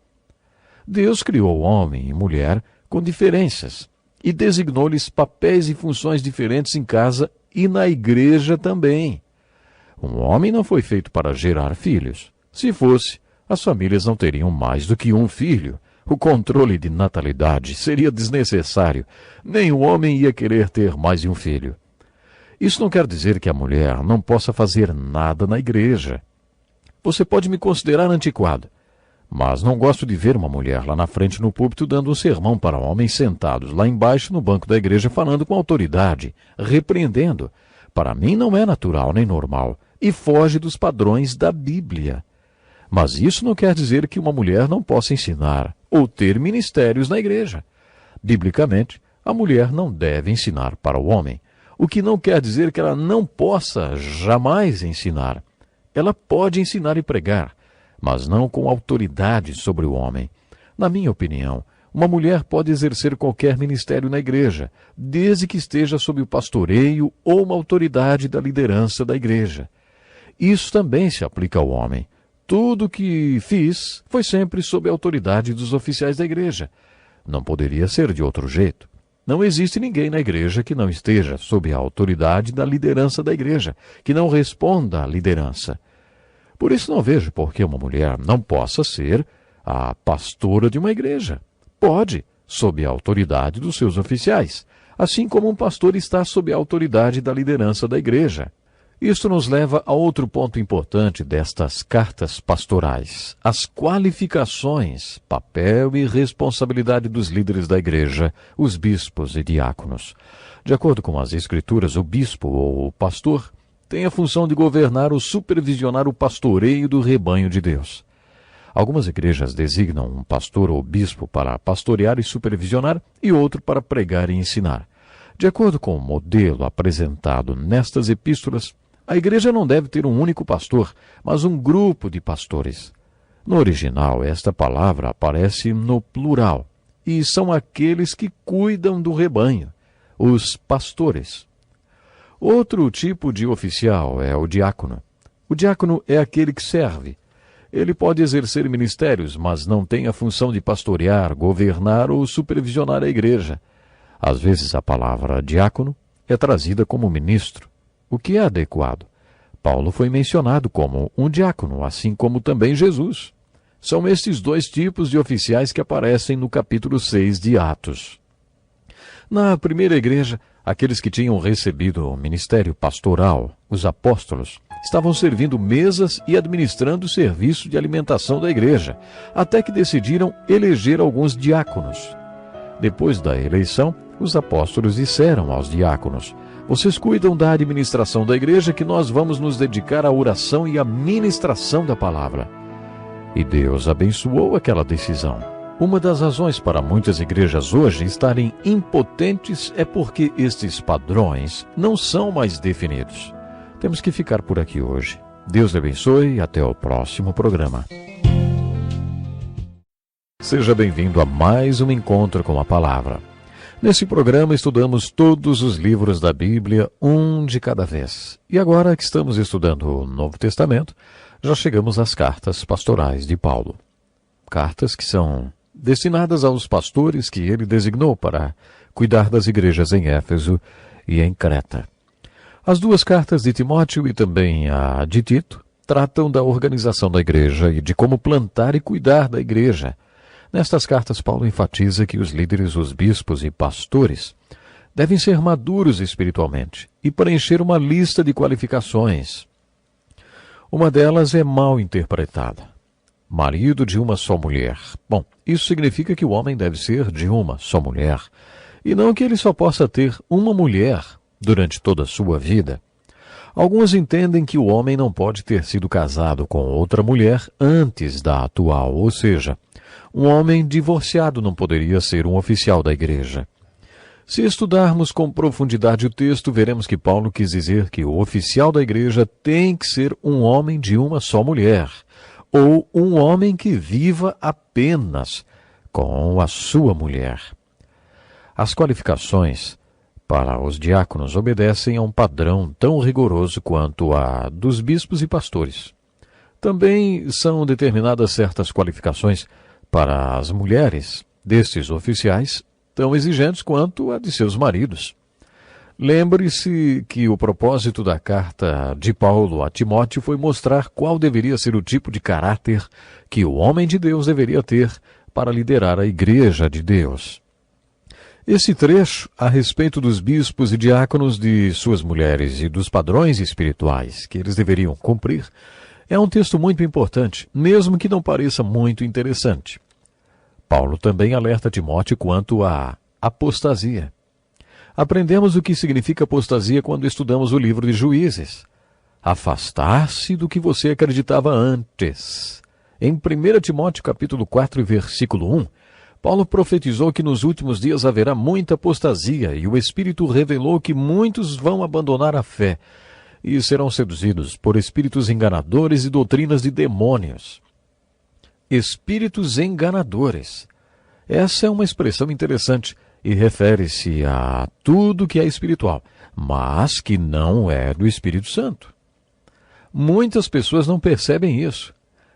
Deus criou homem e mulher com diferenças e designou-lhes papéis e funções diferentes em casa e na igreja também. Um homem não foi feito para gerar filhos. Se fosse, as famílias não teriam mais do que um filho. O controle de natalidade seria desnecessário. Nenhum homem ia querer ter mais de um filho. Isso não quer dizer que a mulher não possa fazer nada na igreja. Você pode me considerar antiquado, mas não gosto de ver uma mulher lá na frente no púlpito dando um sermão para homens sentados lá embaixo no banco da igreja falando com autoridade, repreendendo. Para mim não é natural nem normal e foge dos padrões da Bíblia. Mas isso não quer dizer que uma mulher não possa ensinar ou ter ministérios na igreja. Biblicamente, a mulher não deve ensinar para o homem, o que não quer dizer que ela não possa jamais ensinar. Ela pode ensinar e pregar, mas não com autoridade sobre o homem. Na minha opinião, Uma mulher pode exercer qualquer ministério na igreja, desde que esteja sob o pastoreio ou uma autoridade da liderança da igreja. Isso também se aplica ao homem. Tudo o que fiz foi sempre sob a autoridade dos oficiais da igreja. Não poderia ser de outro jeito. Não existe ninguém na igreja que não esteja sob a autoridade da liderança da igreja, que não responda à liderança. Por isso não vejo por que uma mulher não possa ser a pastora de uma igreja. Pode, sob a autoridade dos seus oficiais, assim como um pastor está sob a autoridade da liderança da igreja. Isto nos leva a outro ponto importante destas cartas pastorais: as qualificações, papel e responsabilidade dos líderes da igreja, os bispos e diáconos. De acordo com as Escrituras, o bispo ou o pastor tem a função de governar ou supervisionar o pastoreio do rebanho de Deus. Algumas igrejas designam um pastor ou bispo para pastorear e supervisionar e outro para pregar e ensinar. De acordo com o modelo apresentado nestas epístolas, a igreja não deve ter um único pastor, mas um grupo de pastores. No original, esta palavra aparece no plural, e são aqueles que cuidam do rebanho, os pastores. Outro tipo de oficial é o diácono. O diácono é aquele que serve. Ele pode exercer ministérios, mas não tem a função de pastorear, governar ou supervisionar a igreja. Às vezes a palavra diácono é trazida como ministro, o que é adequado. Paulo foi mencionado como um diácono, assim como também Jesus. São estes dois tipos de oficiais que aparecem no capítulo 6 de Atos. Na primeira igreja, aqueles que tinham recebido o ministério pastoral, os apóstolos, estavam servindo mesas e administrando o serviço de alimentação da igreja, até que decidiram eleger alguns diáconos. Depois da eleição, os apóstolos disseram aos diáconos: vocês cuidam da administração da igreja, que nós vamos nos dedicar à oração e à ministração da palavra. E Deus abençoou aquela decisão. Uma das razões para muitas igrejas hoje estarem impotentes é porque estes padrões não são mais definidos. Temos que ficar por aqui hoje. Deus lhe abençoe e até o próximo programa. Seja bem-vindo a mais um encontro com a palavra. Nesse programa estudamos todos os livros da Bíblia, um de cada vez. E agora que estamos estudando o Novo Testamento, já chegamos às cartas pastorais de Paulo. Cartas que são destinadas aos pastores que ele designou para cuidar das igrejas em Éfeso e em Creta. As duas cartas de Timóteo e também a de Tito tratam da organização da igreja e de como plantar e cuidar da igreja. Nestas cartas, Paulo enfatiza que os líderes, os bispos e pastores devem ser maduros espiritualmente e preencher uma lista de qualificações. Uma delas é mal interpretada: marido de uma só mulher. Bom, isso significa que o homem deve ser de uma só mulher, e não que ele só possa ter uma mulher durante toda a sua vida. Alguns entendem que o homem não pode ter sido casado com outra mulher antes da atual, ou seja, um homem divorciado não poderia ser um oficial da igreja. Se estudarmos com profundidade o texto, veremos que Paulo quis dizer que o oficial da igreja tem que ser um homem de uma só mulher, ou um homem que viva apenas com a sua mulher. As qualificações para os diáconos obedecem a um padrão tão rigoroso quanto a dos bispos e pastores. Também são determinadas certas qualificações para as mulheres destes oficiais, tão exigentes quanto a de seus maridos. Lembre-se que o propósito da carta de Paulo a Timóteo foi mostrar qual deveria ser o tipo de caráter que o homem de Deus deveria ter para liderar a igreja de Deus. Esse trecho, a respeito dos bispos e diáconos, de suas mulheres e dos padrões espirituais que eles deveriam cumprir, é um texto muito importante, mesmo que não pareça muito interessante. Paulo também alerta Timóteo quanto à apostasia. Aprendemos o que significa apostasia quando estudamos o livro de Juízes. Afastar-se do que você acreditava antes. Em 1 Timóteo capítulo 4, versículo 1, Paulo profetizou que nos últimos dias haverá muita apostasia, e o Espírito revelou que muitos vão abandonar a fé e serão seduzidos por espíritos enganadores e doutrinas de demônios. Espíritos enganadores. Essa é uma expressão interessante e refere-se a tudo que é espiritual, mas que não é do Espírito Santo. Muitas pessoas não percebem isso.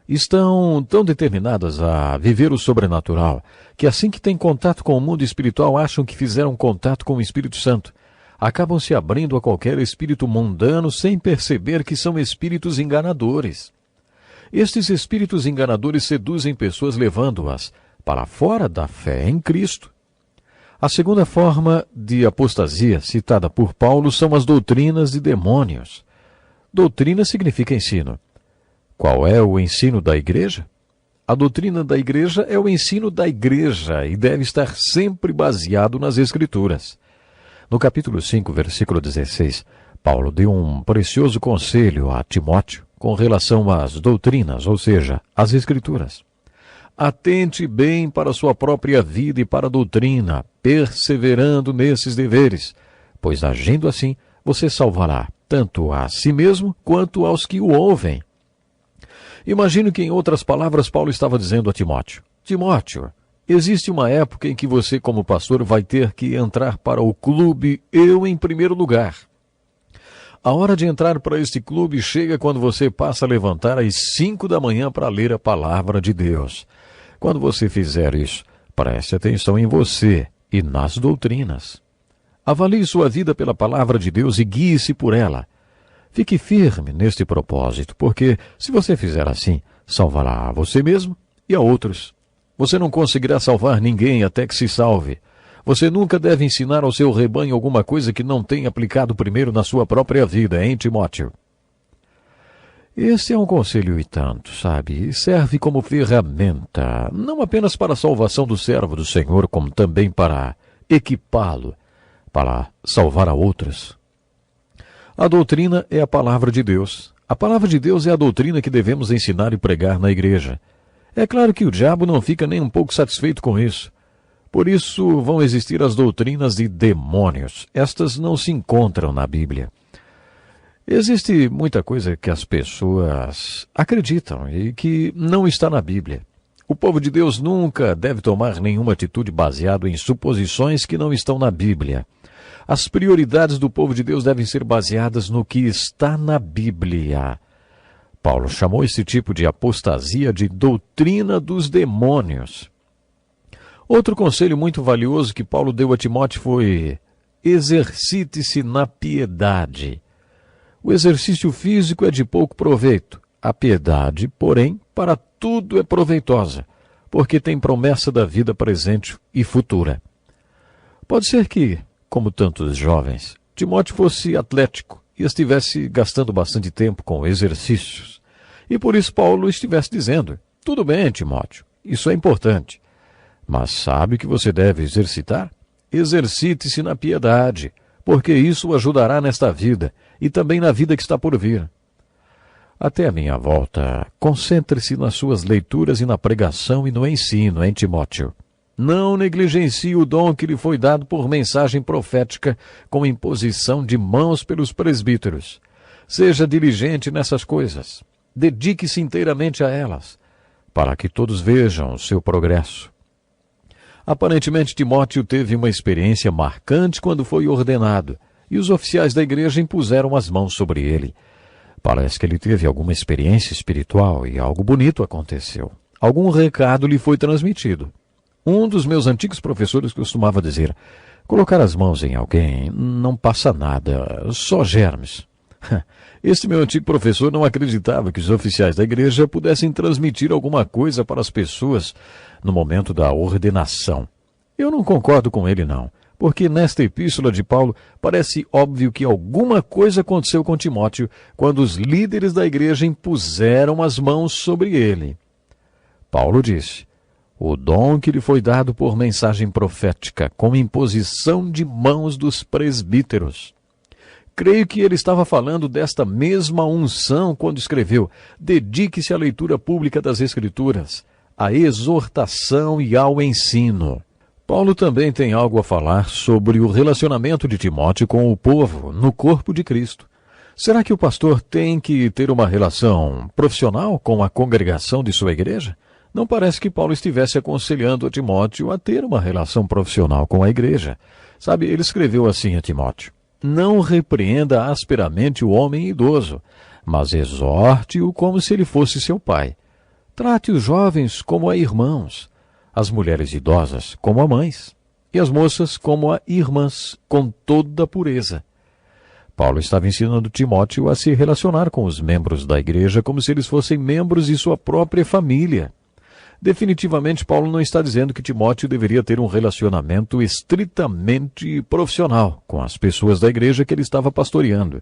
Estão tão determinadas a viver o sobrenatural que assim que têm contato com o mundo espiritual acham que fizeram contato com o Espírito Santo. Acabam se abrindo a qualquer espírito mundano sem perceber que são espíritos enganadores. Estes espíritos enganadores seduzem pessoas levando-as para fora da fé em Cristo. A segunda forma de apostasia citada por Paulo são as doutrinas de demônios. Doutrina significa ensino. Qual é o ensino da igreja? A doutrina da igreja é o ensino da igreja e deve estar sempre baseado nas Escrituras. No capítulo 5, versículo 16, Paulo deu um precioso conselho a Timóteo com relação às doutrinas, ou seja, às Escrituras. Atente bem para a sua própria vida e para a doutrina, perseverando nesses deveres, pois agindo assim, você salvará tanto a si mesmo quanto aos que o ouvem. Imagino que, em outras palavras, Paulo estava dizendo a Timóteo: Timóteo, existe uma época em que você, como pastor, vai ter que entrar para o clube Eu em primeiro lugar. A hora de entrar para este clube chega quando você passa a levantar às 5 da manhã para ler a palavra de Deus. Quando você fizer isso, preste atenção em você e nas doutrinas. Avalie sua vida pela palavra de Deus e guie-se por ela. Fique firme neste propósito, porque, se você fizer assim, salvará a você mesmo e a outros. Você não conseguirá salvar ninguém até que se salve. Você nunca deve ensinar ao seu rebanho alguma coisa que não tenha aplicado primeiro na sua própria vida, hein, Timóteo? Esse é um conselho e tanto, sabe? E serve como ferramenta, não apenas para a salvação do servo do Senhor, como também para equipá-lo, para salvar a outros. A doutrina é a palavra de Deus. A palavra de Deus é a doutrina que devemos ensinar e pregar na igreja. É claro que o diabo não fica nem um pouco satisfeito com isso. Por isso vão existir as doutrinas de demônios. Estas não se encontram na Bíblia. Existe muita coisa que as pessoas acreditam e que não está na Bíblia. O povo de Deus nunca deve tomar nenhuma atitude baseada em suposições que não estão na Bíblia. As prioridades do povo de Deus devem ser baseadas no que está na Bíblia. Paulo chamou esse tipo de apostasia de doutrina dos demônios. Outro conselho muito valioso que Paulo deu a Timóteo foi: exercite-se na piedade. O exercício físico é de pouco proveito. A piedade, porém, para tudo é proveitosa, porque tem promessa da vida presente e futura. Pode ser que, como tantos jovens, Timóteo fosse atlético e estivesse gastando bastante tempo com exercícios. E por isso Paulo estivesse dizendo: tudo bem, Timóteo, isso é importante. Mas sabe o que você deve exercitar? Exercite-se na piedade, porque isso o ajudará nesta vida e também na vida que está por vir. Até a minha volta, concentre-se nas suas leituras e na pregação e no ensino, hein, Timóteo? Não negligencie o dom que lhe foi dado por mensagem profética com imposição de mãos pelos presbíteros. Seja diligente nessas coisas. Dedique-se inteiramente a elas, para que todos vejam o seu progresso. Aparentemente, Timóteo teve uma experiência marcante quando foi ordenado, e os oficiais da igreja impuseram as mãos sobre ele. Parece que ele teve alguma experiência espiritual e algo bonito aconteceu. Algum recado lhe foi transmitido. Um dos meus antigos professores costumava dizer: colocar as mãos em alguém não passa nada, só germes. Este meu antigo professor não acreditava que os oficiais da igreja pudessem transmitir alguma coisa para as pessoas no momento da ordenação. Eu não concordo com ele, não, porque nesta epístola de Paulo parece óbvio que alguma coisa aconteceu com Timóteo quando os líderes da igreja impuseram as mãos sobre ele. Paulo disse: o dom que lhe foi dado por mensagem profética, com imposição de mãos dos presbíteros. Creio que ele estava falando desta mesma unção quando escreveu: dedique-se à leitura pública das Escrituras, à exortação e ao ensino. Paulo também tem algo a falar sobre o relacionamento de Timóteo com o povo no corpo de Cristo. Será que o pastor tem que ter uma relação profissional com a congregação de sua igreja? Não parece que Paulo estivesse aconselhando a Timóteo a ter uma relação profissional com a igreja. Sabe, ele escreveu assim a Timóteo: não repreenda asperamente o homem idoso, mas exorte-o como se ele fosse seu pai. Trate os jovens como a irmãos, as mulheres idosas como a mães, e as moças como a irmãs, com toda a pureza. Paulo estava ensinando Timóteo a se relacionar com os membros da igreja como se eles fossem membros de sua própria família. Definitivamente, Paulo não está dizendo que Timóteo deveria ter um relacionamento estritamente profissional com as pessoas da igreja que ele estava pastoreando.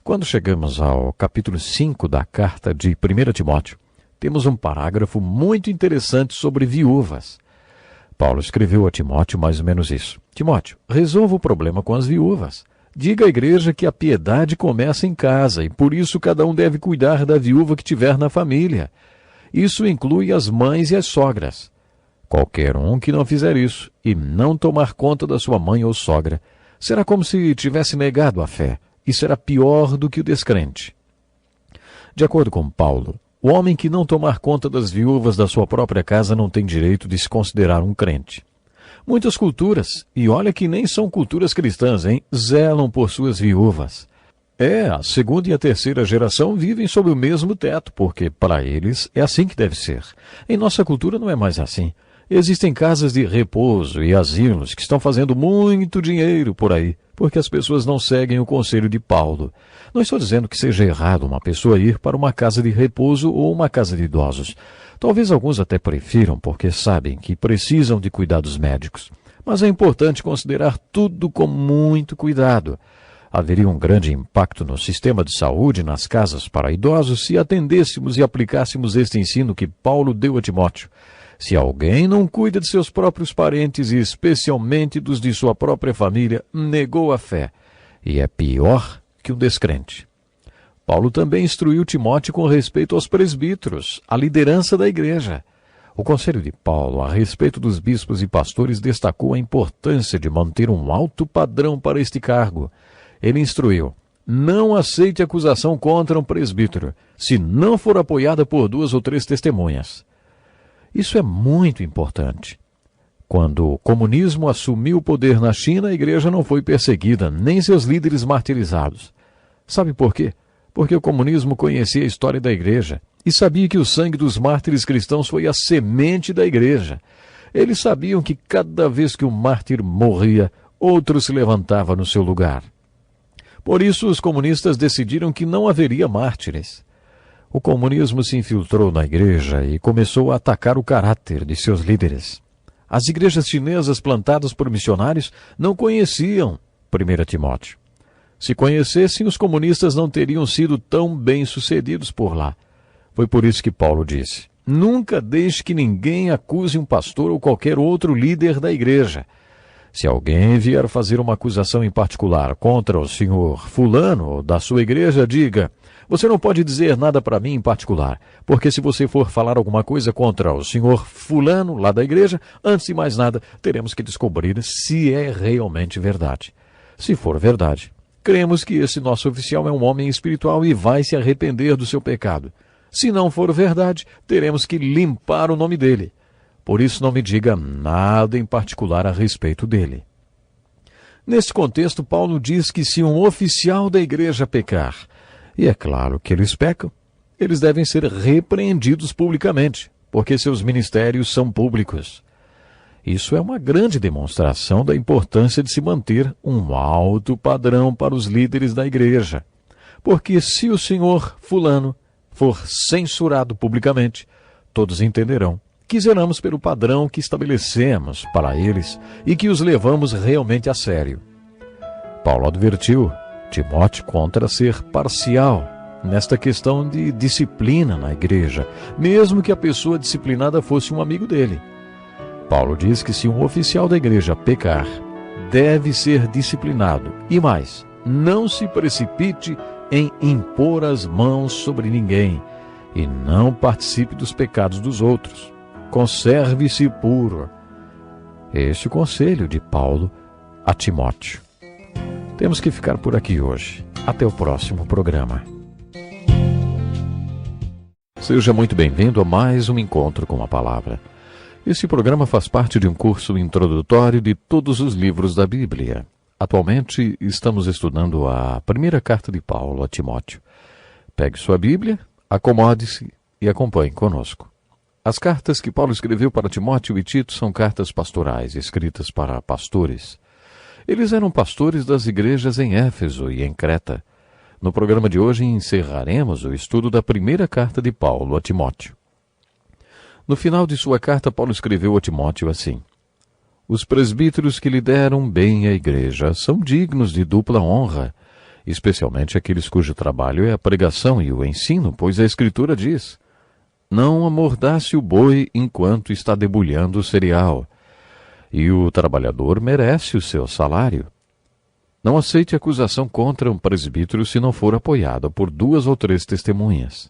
Quando chegamos ao capítulo 5 da carta de 1 Timóteo, temos um parágrafo muito interessante sobre viúvas. Paulo escreveu a Timóteo mais ou menos isso: Timóteo, resolva o problema com as viúvas. Diga à igreja que a piedade começa em casa e por isso cada um deve cuidar da viúva que tiver na família. Isso inclui as mães e as sogras. Qualquer um que não fizer isso e não tomar conta da sua mãe ou sogra, será como se tivesse negado a fé e será pior do que o descrente. De acordo com Paulo, o homem que não tomar conta das viúvas da sua própria casa não tem direito de se considerar um crente. Muitas culturas, e olha que nem são culturas cristãs, zelam por suas viúvas. A segunda e a terceira geração vivem sob o mesmo teto, porque para eles é assim que deve ser. Em nossa cultura não é mais assim. Existem casas de repouso e asilos que estão fazendo muito dinheiro por aí, porque as pessoas não seguem o conselho de Paulo. Não estou dizendo que seja errado uma pessoa ir para uma casa de repouso ou uma casa de idosos. Talvez alguns até prefiram, porque sabem que precisam de cuidados médicos. Mas é importante considerar tudo com muito cuidado. Haveria um grande impacto no sistema de saúde nas casas para idosos se atendêssemos e aplicássemos este ensino que Paulo deu a Timóteo. Se alguém não cuida de seus próprios parentes e especialmente dos de sua própria família, negou a fé, e é pior que um descrente. Paulo também instruiu Timóteo com respeito aos presbíteros, a liderança da igreja. O conselho de Paulo a respeito dos bispos e pastores destacou a importância de manter um alto padrão para este cargo. Ele instruiu: não aceite acusação contra um presbítero, se não for apoiada por 2 ou 3 testemunhas. Isso é muito importante. Quando o comunismo assumiu o poder na China, a igreja não foi perseguida, nem seus líderes martirizados. Sabe por quê? Porque o comunismo conhecia a história da igreja e sabia que o sangue dos mártires cristãos foi a semente da igreja. Eles sabiam que cada vez que um mártir morria, outro se levantava no seu lugar. Por isso, os comunistas decidiram que não haveria mártires. O comunismo se infiltrou na igreja e começou a atacar o caráter de seus líderes. As igrejas chinesas plantadas por missionários não conheciam 1 Timóteo. Se conhecessem, os comunistas não teriam sido tão bem-sucedidos por lá. Foi por isso que Paulo disse: nunca deixe que ninguém acuse um pastor ou qualquer outro líder da igreja. Se alguém vier fazer uma acusação em particular contra o senhor fulano da sua igreja, diga: você não pode dizer nada para mim em particular, porque se você for falar alguma coisa contra o senhor fulano lá da igreja, antes de mais nada, teremos que descobrir se é realmente verdade. Se for verdade, cremos que esse nosso oficial é um homem espiritual e vai se arrepender do seu pecado. Se não for verdade, teremos que limpar o nome dele. Por isso não me diga nada em particular a respeito dele. Neste contexto, Paulo diz que se um oficial da igreja pecar, e é claro que eles pecam, eles devem ser repreendidos publicamente, porque seus ministérios são públicos. Isso é uma grande demonstração da importância de se manter um alto padrão para os líderes da igreja. Porque se o senhor fulano for censurado publicamente, todos entenderão que zelamos pelo padrão que estabelecemos para eles e que os levamos realmente a sério. Paulo advertiu Timóteo contra ser parcial nesta questão de disciplina na igreja, mesmo que a pessoa disciplinada fosse um amigo dele. Paulo diz que se um oficial da igreja pecar, deve ser disciplinado. E mais, não se precipite em impor as mãos sobre ninguém e não participe dos pecados dos outros. Conserve-se puro. Este é o conselho de Paulo a Timóteo. Temos que ficar por aqui hoje. Até o próximo programa. Seja muito bem-vindo a mais um encontro com a palavra. Este programa faz parte de um curso introdutório de todos os livros da Bíblia. Atualmente estamos estudando a primeira carta de Paulo a Timóteo. Pegue sua Bíblia, acomode-se e acompanhe conosco. As cartas que Paulo escreveu para Timóteo e Tito são cartas pastorais, escritas para pastores. Eles eram pastores das igrejas em Éfeso e em Creta. No programa de hoje encerraremos o estudo da primeira carta de Paulo a Timóteo. No final de sua carta, Paulo escreveu a Timóteo assim: Os presbíteros que lideram bem a igreja são dignos de dupla honra, especialmente aqueles cujo trabalho é a pregação e o ensino, pois a Escritura diz: Não amordace o boi enquanto está debulhando o cereal, e o trabalhador merece o seu salário. Não aceite acusação contra um presbítero se não for apoiada por 2 ou 3 testemunhas.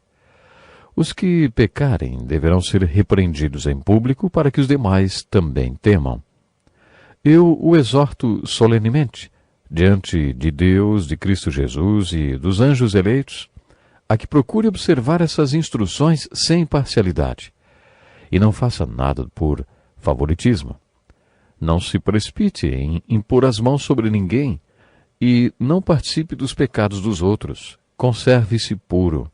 Os que pecarem deverão ser repreendidos em público para que os demais também temam. Eu o exorto solenemente, diante de Deus, de Cristo Jesus e dos anjos eleitos, a que procure observar essas instruções sem parcialidade. E não faça nada por favoritismo. Não se precipite em impor as mãos sobre ninguém, e não participe dos pecados dos outros. Conserve-se puro.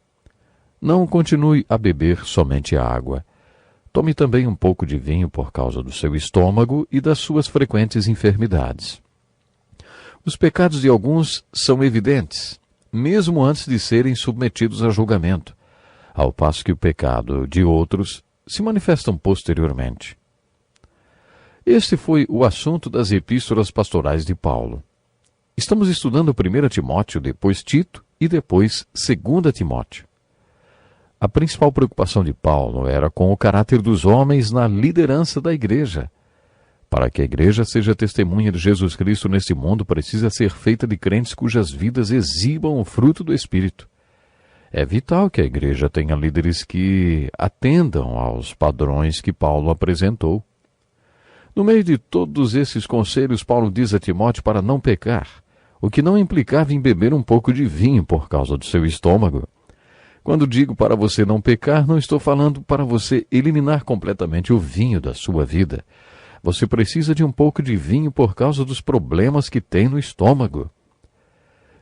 Não continue a beber somente água. Tome também um pouco de vinho por causa do seu estômago e das suas frequentes enfermidades. Os pecados de alguns são evidentes, mesmo antes de serem submetidos a julgamento, ao passo que o pecado de outros se manifestam posteriormente. Este foi o assunto das epístolas pastorais de Paulo. Estamos estudando 1 Timóteo, depois Tito e depois 2 Timóteo. A principal preocupação de Paulo era com o caráter dos homens na liderança da igreja. Para que a igreja seja testemunha de Jesus Cristo neste mundo, precisa ser feita de crentes cujas vidas exibam o fruto do Espírito. É vital que a igreja tenha líderes que atendam aos padrões que Paulo apresentou. No meio de todos esses conselhos, Paulo diz a Timóteo para não pecar, o que não implicava em beber um pouco de vinho por causa do seu estômago. Quando digo para você não pecar, não estou falando para você eliminar completamente o vinho da sua vida. Você precisa de um pouco de vinho por causa dos problemas que tem no estômago.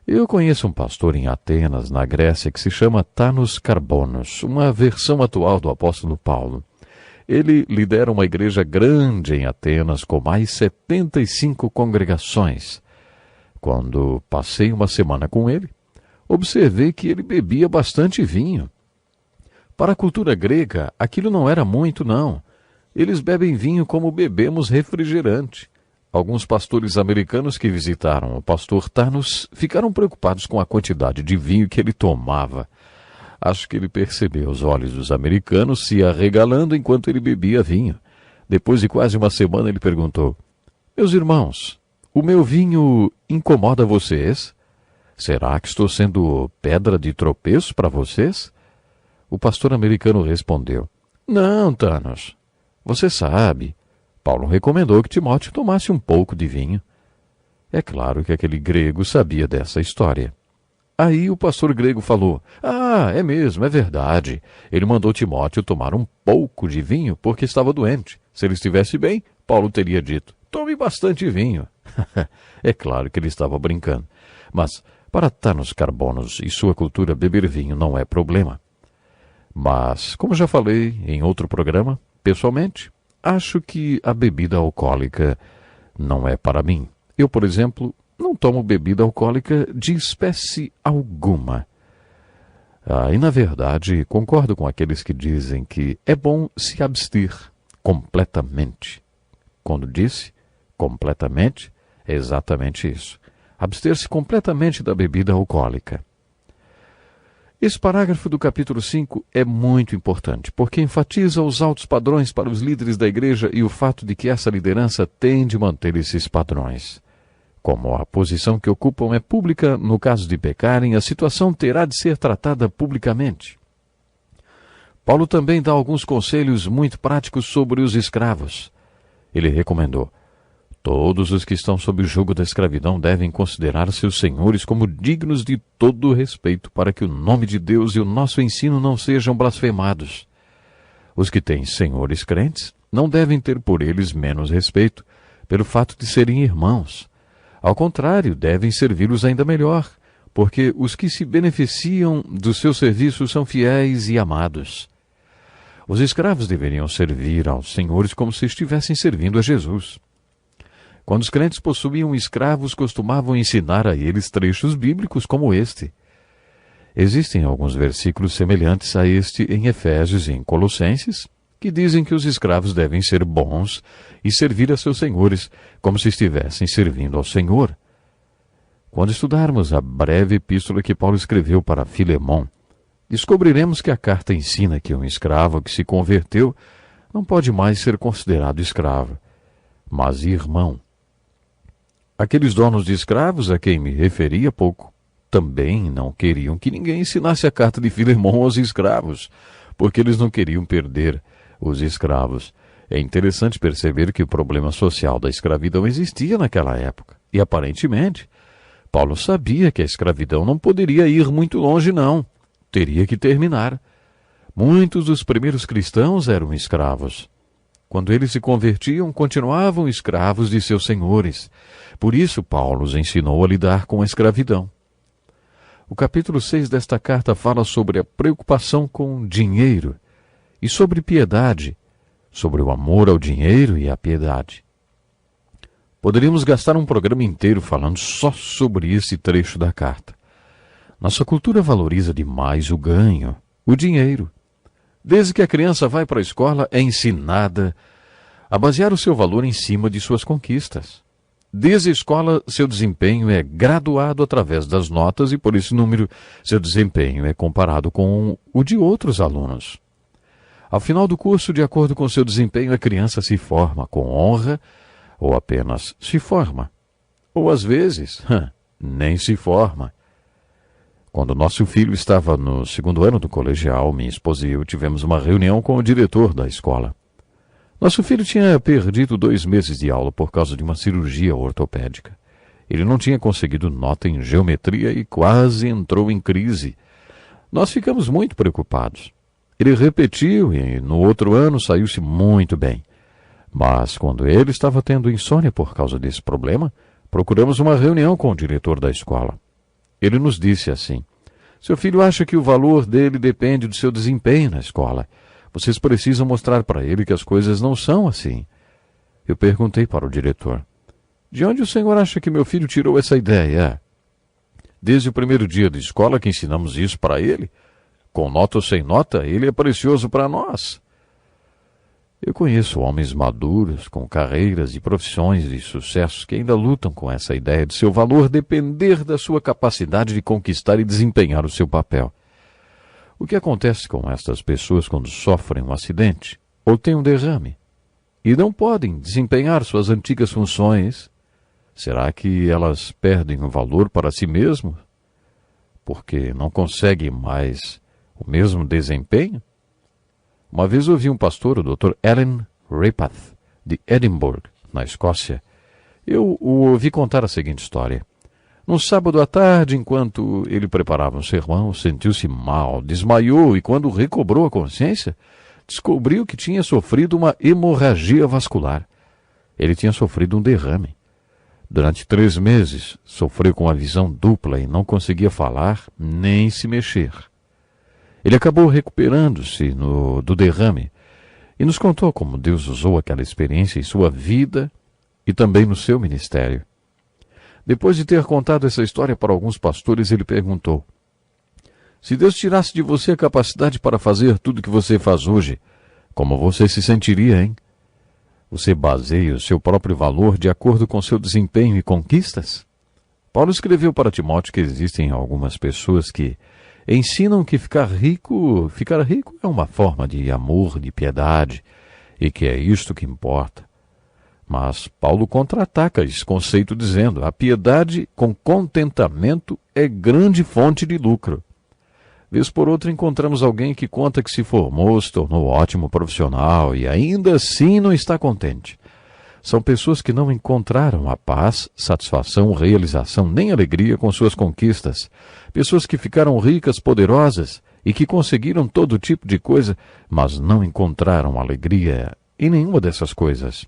Eu conheço um pastor em Atenas, na Grécia, que se chama Thanos Carbonos, uma versão atual do apóstolo Paulo. Ele lidera uma igreja grande em Atenas com mais 75 congregações. Quando passei uma semana com ele, observei que ele bebia bastante vinho. Para a cultura grega, aquilo não era muito, não. Eles bebem vinho como bebemos refrigerante. Alguns pastores americanos que visitaram o pastor Thanos ficaram preocupados com a quantidade de vinho que ele tomava. Acho que ele percebeu os olhos dos americanos se arregalando enquanto ele bebia vinho. Depois de quase uma semana, ele perguntou: Meus irmãos, o meu vinho incomoda vocês? Será que estou sendo pedra de tropeço para vocês? O pastor americano respondeu: Não, Thanos. Você sabe, Paulo recomendou que Timóteo tomasse um pouco de vinho. É claro que aquele grego sabia dessa história. Aí o pastor grego falou: Ah, é mesmo, é verdade. Ele mandou Timóteo tomar um pouco de vinho porque estava doente. Se ele estivesse bem, Paulo teria dito: Tome bastante vinho. É claro que ele estava brincando. Mas, para Thanos Carbonos e sua cultura, beber vinho não é problema. Mas, como já falei em outro programa, pessoalmente, acho que a bebida alcoólica não é para mim. Eu, por exemplo, não tomo bebida alcoólica de espécie alguma. E, na verdade, concordo com aqueles que dizem que é bom se abster completamente. Quando disse completamente, é exatamente isso. Abster-se completamente da bebida alcoólica. Esse parágrafo do capítulo 5 é muito importante, porque enfatiza os altos padrões para os líderes da igreja e o fato de que essa liderança tem de manter esses padrões. Como a posição que ocupam é pública, no caso de pecarem, a situação terá de ser tratada publicamente. Paulo também dá alguns conselhos muito práticos sobre os escravos. Ele recomendou: Todos os que estão sob o jugo da escravidão devem considerar seus senhores como dignos de todo respeito, para que o nome de Deus e o nosso ensino não sejam blasfemados. Os que têm senhores crentes não devem ter por eles menos respeito, pelo fato de serem irmãos. Ao contrário, devem servi-los ainda melhor, porque os que se beneficiam dos seus serviços são fiéis e amados. Os escravos deveriam servir aos senhores como se estivessem servindo a Jesus. Quando os crentes possuíam escravos, costumavam ensinar a eles trechos bíblicos como este. Existem alguns versículos semelhantes a este em Efésios e em Colossenses, que dizem que os escravos devem ser bons e servir a seus senhores, como se estivessem servindo ao Senhor. Quando estudarmos a breve epístola que Paulo escreveu para Filemão, descobriremos que a carta ensina que um escravo que se converteu não pode mais ser considerado escravo, mas irmão. Aqueles donos de escravos a quem me referi há pouco também não queriam que ninguém ensinasse a carta de Filemão aos escravos, porque eles não queriam perder os escravos. É interessante perceber que o problema social da escravidão existia naquela época, e aparentemente Paulo sabia que a escravidão não poderia ir muito longe, não. Teria que terminar. Muitos dos primeiros cristãos eram escravos. Quando eles se convertiam, continuavam escravos de seus senhores. Por isso, Paulo os ensinou a lidar com a escravidão. O capítulo 6 desta carta fala sobre a preocupação com dinheiro e sobre piedade, sobre o amor ao dinheiro e à piedade. Poderíamos gastar um programa inteiro falando só sobre esse trecho da carta. Nossa cultura valoriza demais o ganho, o dinheiro. Desde que a criança vai para a escola, é ensinada a basear o seu valor em cima de suas conquistas. Desde a escola, seu desempenho é graduado através das notas e, por esse número, seu desempenho é comparado com o de outros alunos. Ao final do curso, de acordo com seu desempenho, a criança se forma com honra ou apenas se forma. Ou, às vezes, nem se forma. Quando nosso filho estava no 2º ano do colegial, minha esposa e eu tivemos uma reunião com o diretor da escola. Nosso filho tinha perdido 2 meses de aula por causa de uma cirurgia ortopédica. Ele não tinha conseguido nota em geometria e quase entrou em crise. Nós ficamos muito preocupados. Ele repetiu e no outro ano saiu-se muito bem. Mas quando ele estava tendo insônia por causa desse problema, procuramos uma reunião com o diretor da escola. Ele nos disse assim: seu filho acha que o valor dele depende do seu desempenho na escola. Vocês precisam mostrar para ele que as coisas não são assim. Eu perguntei para o diretor: de onde o senhor acha que meu filho tirou essa ideia? Desde o primeiro dia de escola que ensinamos isso para ele? Com nota ou sem nota, ele é precioso para nós. Eu conheço homens maduros, com carreiras e profissões de sucesso, que ainda lutam com essa ideia de seu valor depender da sua capacidade de conquistar e desempenhar o seu papel. O que acontece com estas pessoas quando sofrem um acidente ou têm um derrame e não podem desempenhar suas antigas funções? Será que elas perdem o valor para si mesmas porque não conseguem mais o mesmo desempenho? Uma vez ouvi um pastor, o Dr. Alan Ripath, de Edinburgh, na Escócia. Eu o ouvi contar a seguinte história. Num sábado à tarde, enquanto ele preparava um sermão, sentiu-se mal, desmaiou e, quando recobrou a consciência, descobriu que tinha sofrido uma hemorragia vascular. Ele tinha sofrido um derrame. Durante 3 meses, sofreu com a visão dupla e não conseguia falar nem se mexer. Ele acabou recuperando-se do derrame e nos contou como Deus usou aquela experiência em sua vida e também no seu ministério. Depois de ter contado essa história para alguns pastores, ele perguntou: se Deus tirasse de você a capacidade para fazer tudo o que você faz hoje, como você se sentiria, hein? Você baseia o seu próprio valor de acordo com seu desempenho e conquistas? Paulo escreveu para Timóteo que existem algumas pessoas que ensinam que ficar rico é uma forma de amor, de piedade, e que é isto que importa. Mas Paulo contra-ataca esse conceito dizendo: a piedade com contentamento é grande fonte de lucro. Vez por outra encontramos alguém que conta que se formou, se tornou ótimo profissional e ainda assim não está contente. São pessoas que não encontraram a paz, satisfação, realização nem alegria com suas conquistas. Pessoas que ficaram ricas, poderosas e que conseguiram todo tipo de coisa, mas não encontraram alegria em nenhuma dessas coisas.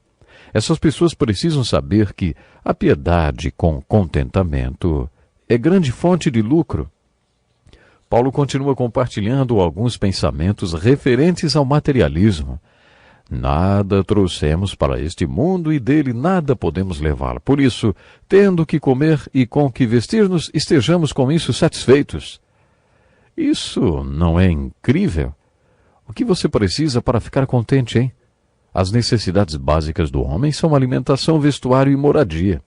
Essas pessoas precisam saber que a piedade com contentamento é grande fonte de lucro. Paulo continua compartilhando alguns pensamentos referentes ao materialismo. Nada trouxemos para este mundo e dele nada podemos levar. Por isso, tendo que comer e com que vestir-nos, estejamos com isso satisfeitos. Isso não é incrível? O que você precisa para ficar contente, hein? As necessidades básicas do homem são alimentação, vestuário e moradia.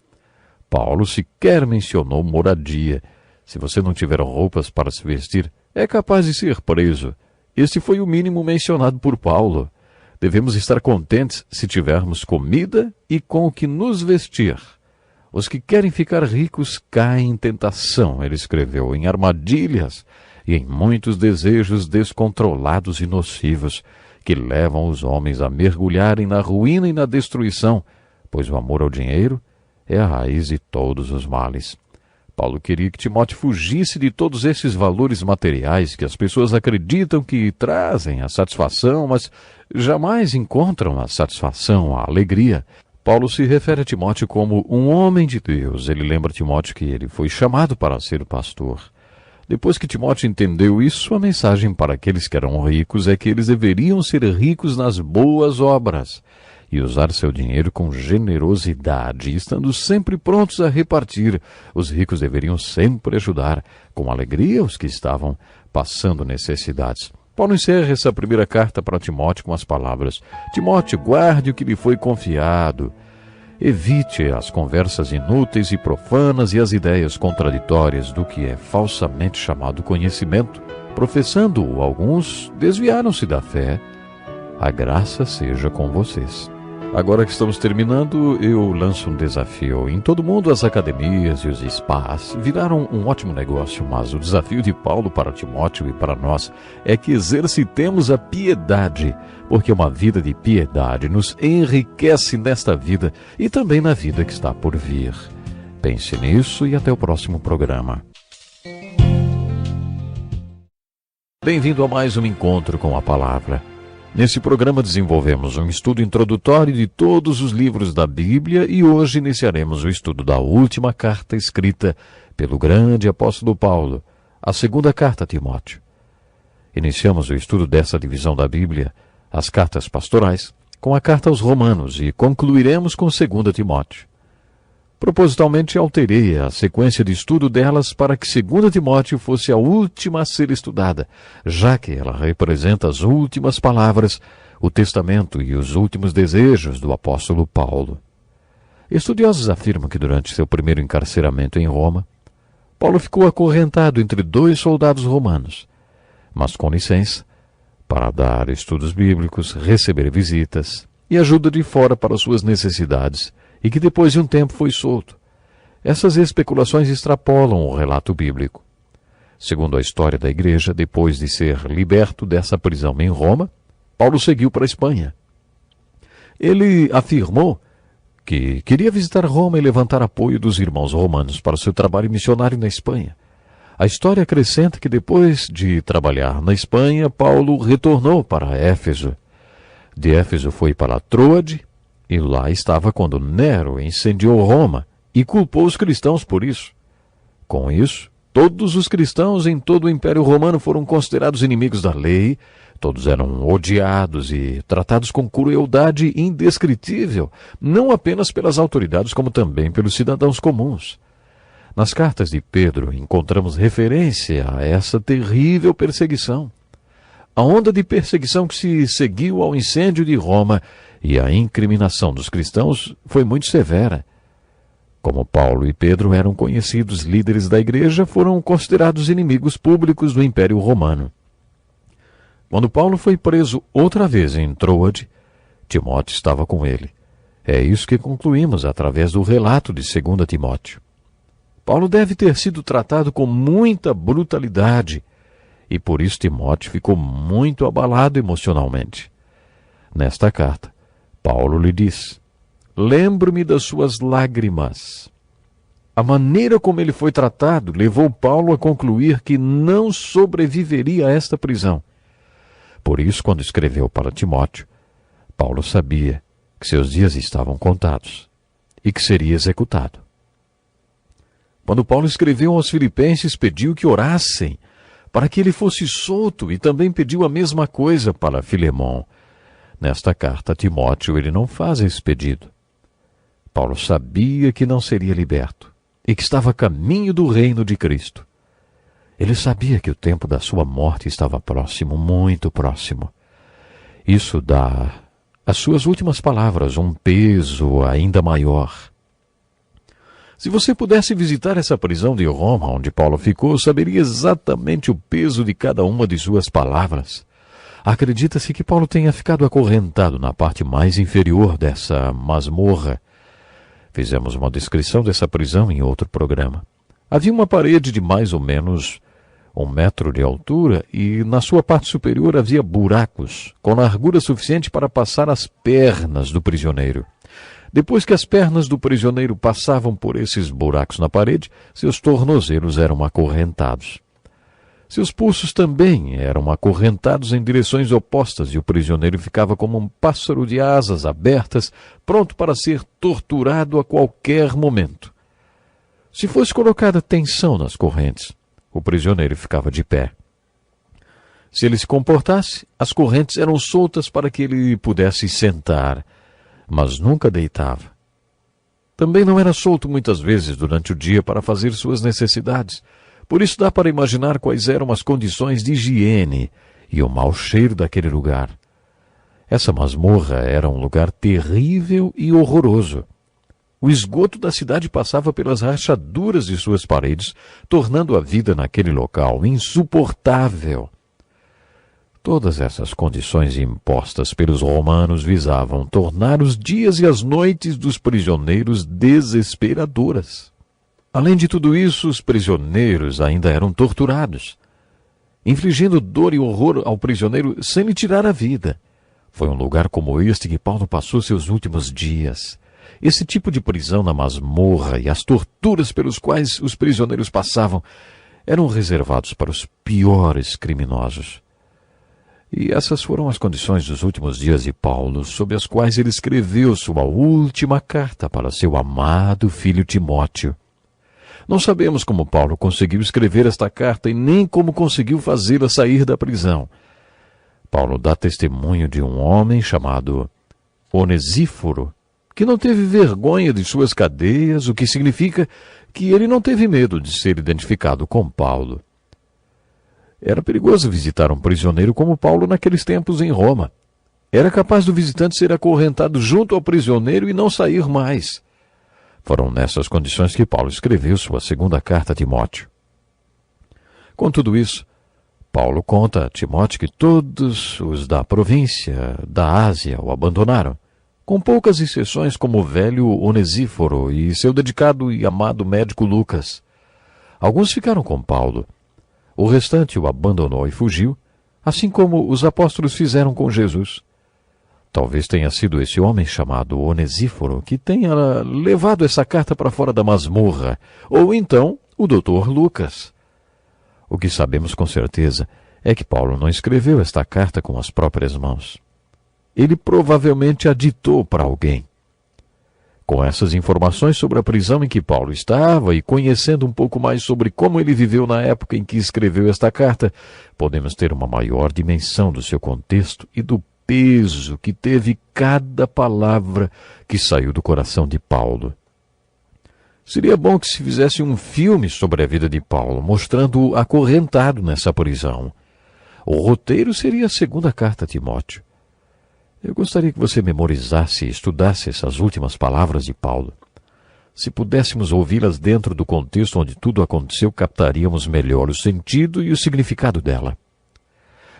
Paulo sequer mencionou moradia. Se você não tiver roupas para se vestir, é capaz de ser preso. Este foi o mínimo mencionado por Paulo. Devemos estar contentes se tivermos comida e com o que nos vestir. Os que querem ficar ricos caem em tentação, ele escreveu, em armadilhas e em muitos desejos descontrolados e nocivos que levam os homens a mergulharem na ruína e na destruição, pois o amor ao dinheiro é a raiz de todos os males. Paulo queria que Timóteo fugisse de todos esses valores materiais que as pessoas acreditam que trazem a satisfação, mas jamais encontram a satisfação, a alegria. Paulo se refere a Timóteo como um homem de Deus. Ele lembra Timóteo que ele foi chamado para ser pastor. Depois que Timóteo entendeu isso, a mensagem para aqueles que eram ricos é que eles deveriam ser ricos nas boas obras e usar seu dinheiro com generosidade, estando sempre prontos a repartir. Os ricos deveriam sempre ajudar com alegria os que estavam passando necessidades. Paulo encerra essa primeira carta para Timóteo com as palavras: Timóteo, guarde o que lhe foi confiado. Evite as conversas inúteis e profanas e as ideias contraditórias do que é falsamente chamado conhecimento. Professando-o, alguns desviaram-se da fé. A graça seja com vocês. Agora que estamos terminando, eu lanço um desafio. Em todo mundo, as academias e os spas viraram um ótimo negócio, mas o desafio de Paulo para Timóteo e para nós é que exercitemos a piedade, porque uma vida de piedade nos enriquece nesta vida e também na vida que está por vir. Pense nisso e até o próximo programa. Bem-vindo a mais um encontro com a palavra. Nesse programa desenvolvemos um estudo introdutório de todos os livros da Bíblia e hoje iniciaremos o estudo da última carta escrita pelo grande apóstolo Paulo, a segunda carta a Timóteo. Iniciamos o estudo dessa divisão da Bíblia, as cartas pastorais, com a carta aos Romanos e concluiremos com 2 Timóteo. Propositalmente alterei a sequência de estudo delas para que 2 Timóteo fosse a última a ser estudada, já que ela representa as últimas palavras, o testamento e os últimos desejos do apóstolo Paulo. Estudiosos afirmam que durante seu primeiro encarceramento em Roma, Paulo ficou acorrentado entre 2 soldados romanos, mas com licença, para dar estudos bíblicos, receber visitas e ajuda de fora para suas necessidades, e que depois de um tempo foi solto. Essas especulações extrapolam o relato bíblico. Segundo a história da igreja, depois de ser liberto dessa prisão em Roma, Paulo seguiu para a Espanha. Ele afirmou que queria visitar Roma e levantar apoio dos irmãos romanos para o seu trabalho missionário na Espanha. A história acrescenta que depois de trabalhar na Espanha, Paulo retornou para Éfeso. De Éfeso foi para Troade, e lá estava quando Nero incendiou Roma e culpou os cristãos por isso. Com isso, todos os cristãos em todo o Império Romano foram considerados inimigos da lei, todos eram odiados e tratados com crueldade indescritível, não apenas pelas autoridades, como também pelos cidadãos comuns. Nas cartas de Pedro encontramos referência a essa terrível perseguição. A onda de perseguição que se seguiu ao incêndio de Roma e a incriminação dos cristãos foi muito severa. Como Paulo e Pedro eram conhecidos líderes da igreja, foram considerados inimigos públicos do Império Romano. Quando Paulo foi preso outra vez em Troade, Timóteo estava com ele. É isso que concluímos através do relato de 2 Timóteo. Paulo deve ter sido tratado com muita brutalidade, e por isso Timóteo ficou muito abalado emocionalmente. Nesta carta, Paulo lhe diz: Lembro-me das suas lágrimas. A maneira como ele foi tratado levou Paulo a concluir que não sobreviveria a esta prisão. Por isso, quando escreveu para Timóteo, Paulo sabia que seus dias estavam contados e que seria executado. Quando Paulo escreveu aos Filipenses, pediu que orassem para que ele fosse solto e também pediu a mesma coisa para Filemão. Nesta carta a Timóteo ele não faz esse pedido. Paulo sabia que não seria liberto e que estava a caminho do reino de Cristo. Ele sabia que o tempo da sua morte estava próximo, muito próximo. Isso dá às suas últimas palavras um peso ainda maior. Se você pudesse visitar essa prisão de Roma, onde Paulo ficou, saberia exatamente o peso de cada uma de suas palavras. Acredita-se que Paulo tenha ficado acorrentado na parte mais inferior dessa masmorra. Fizemos uma descrição dessa prisão em outro programa. Havia uma parede de mais ou menos 1 metro de altura e na sua parte superior havia buracos, com largura suficiente para passar as pernas do prisioneiro. Depois que as pernas do prisioneiro passavam por esses buracos na parede, seus tornozelos eram acorrentados. Seus pulsos também eram acorrentados em direções opostas e o prisioneiro ficava como um pássaro de asas abertas, pronto para ser torturado a qualquer momento. Se fosse colocada tensão nas correntes, o prisioneiro ficava de pé. Se ele se comportasse, as correntes eram soltas para que ele pudesse sentar, mas nunca deitava. Também não era solto muitas vezes durante o dia para fazer suas necessidades. Por isso dá para imaginar quais eram as condições de higiene e o mau cheiro daquele lugar. Essa masmorra era um lugar terrível e horroroso. O esgoto da cidade passava pelas rachaduras de suas paredes, tornando a vida naquele local insuportável. Todas essas condições impostas pelos romanos visavam tornar os dias e as noites dos prisioneiros desesperadoras. Além de tudo isso, os prisioneiros ainda eram torturados, infligindo dor e horror ao prisioneiro sem lhe tirar a vida. Foi um lugar como este que Paulo passou seus últimos dias. Esse tipo de prisão na masmorra e as torturas pelos quais os prisioneiros passavam eram reservados para os piores criminosos. E essas foram as condições dos últimos dias de Paulo, sob as quais ele escreveu sua última carta para seu amado filho Timóteo. Não sabemos como Paulo conseguiu escrever esta carta e nem como conseguiu fazê-la sair da prisão. Paulo dá testemunho de um homem chamado Onesíforo, que não teve vergonha de suas cadeias, o que significa que ele não teve medo de ser identificado com Paulo. Era perigoso visitar um prisioneiro como Paulo naqueles tempos em Roma. Era capaz do visitante ser acorrentado junto ao prisioneiro e não sair mais. Foram nessas condições que Paulo escreveu sua segunda carta a Timóteo. Com tudo isso, Paulo conta a Timóteo que todos os da província da Ásia o abandonaram, com poucas exceções como o velho Onesíforo e seu dedicado e amado médico Lucas. Alguns ficaram com Paulo. O restante o abandonou e fugiu, assim como os apóstolos fizeram com Jesus. Talvez tenha sido esse homem chamado Onesíforo que tenha levado essa carta para fora da masmorra, ou então o Dr. Lucas. O que sabemos com certeza é que Paulo não escreveu esta carta com as próprias mãos. Ele provavelmente a ditou para alguém. Com essas informações sobre a prisão em que Paulo estava e conhecendo um pouco mais sobre como ele viveu na época em que escreveu esta carta, podemos ter uma maior dimensão do seu contexto e do peso que teve cada palavra que saiu do coração de Paulo. Seria bom que se fizesse um filme sobre a vida de Paulo, mostrando-o acorrentado nessa prisão. O roteiro seria a segunda carta a Timóteo. Eu gostaria que você memorizasse e estudasse essas últimas palavras de Paulo. Se pudéssemos ouvi-las dentro do contexto onde tudo aconteceu, captaríamos melhor o sentido e o significado dela.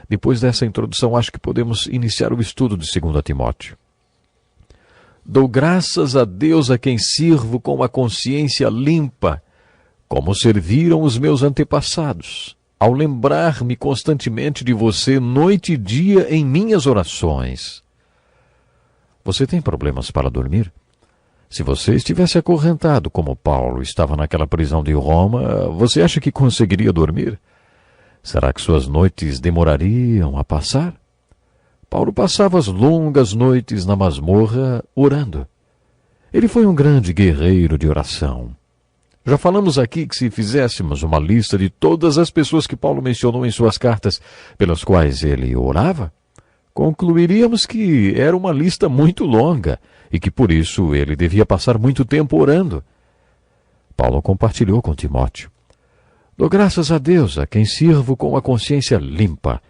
Depois dessa introdução, acho que podemos iniciar o estudo de 2 Timóteo. Dou graças a Deus a quem sirvo com a consciência limpa, como serviram os meus antepassados, ao lembrar-me constantemente de você noite e dia em minhas orações. Você tem problemas para dormir? Se você estivesse acorrentado como Paulo estava naquela prisão de Roma, você acha que conseguiria dormir? Será que suas noites demorariam a passar? Paulo passava as longas noites na masmorra orando. Ele foi um grande guerreiro de oração. Já falamos aqui que se fizéssemos uma lista de todas as pessoas que Paulo mencionou em suas cartas pelas quais ele orava, concluiríamos que era uma lista muito longa e que por isso ele devia passar muito tempo orando. Paulo compartilhou com Timóteo: dou graças a Deus, a quem sirvo com a consciência limpa,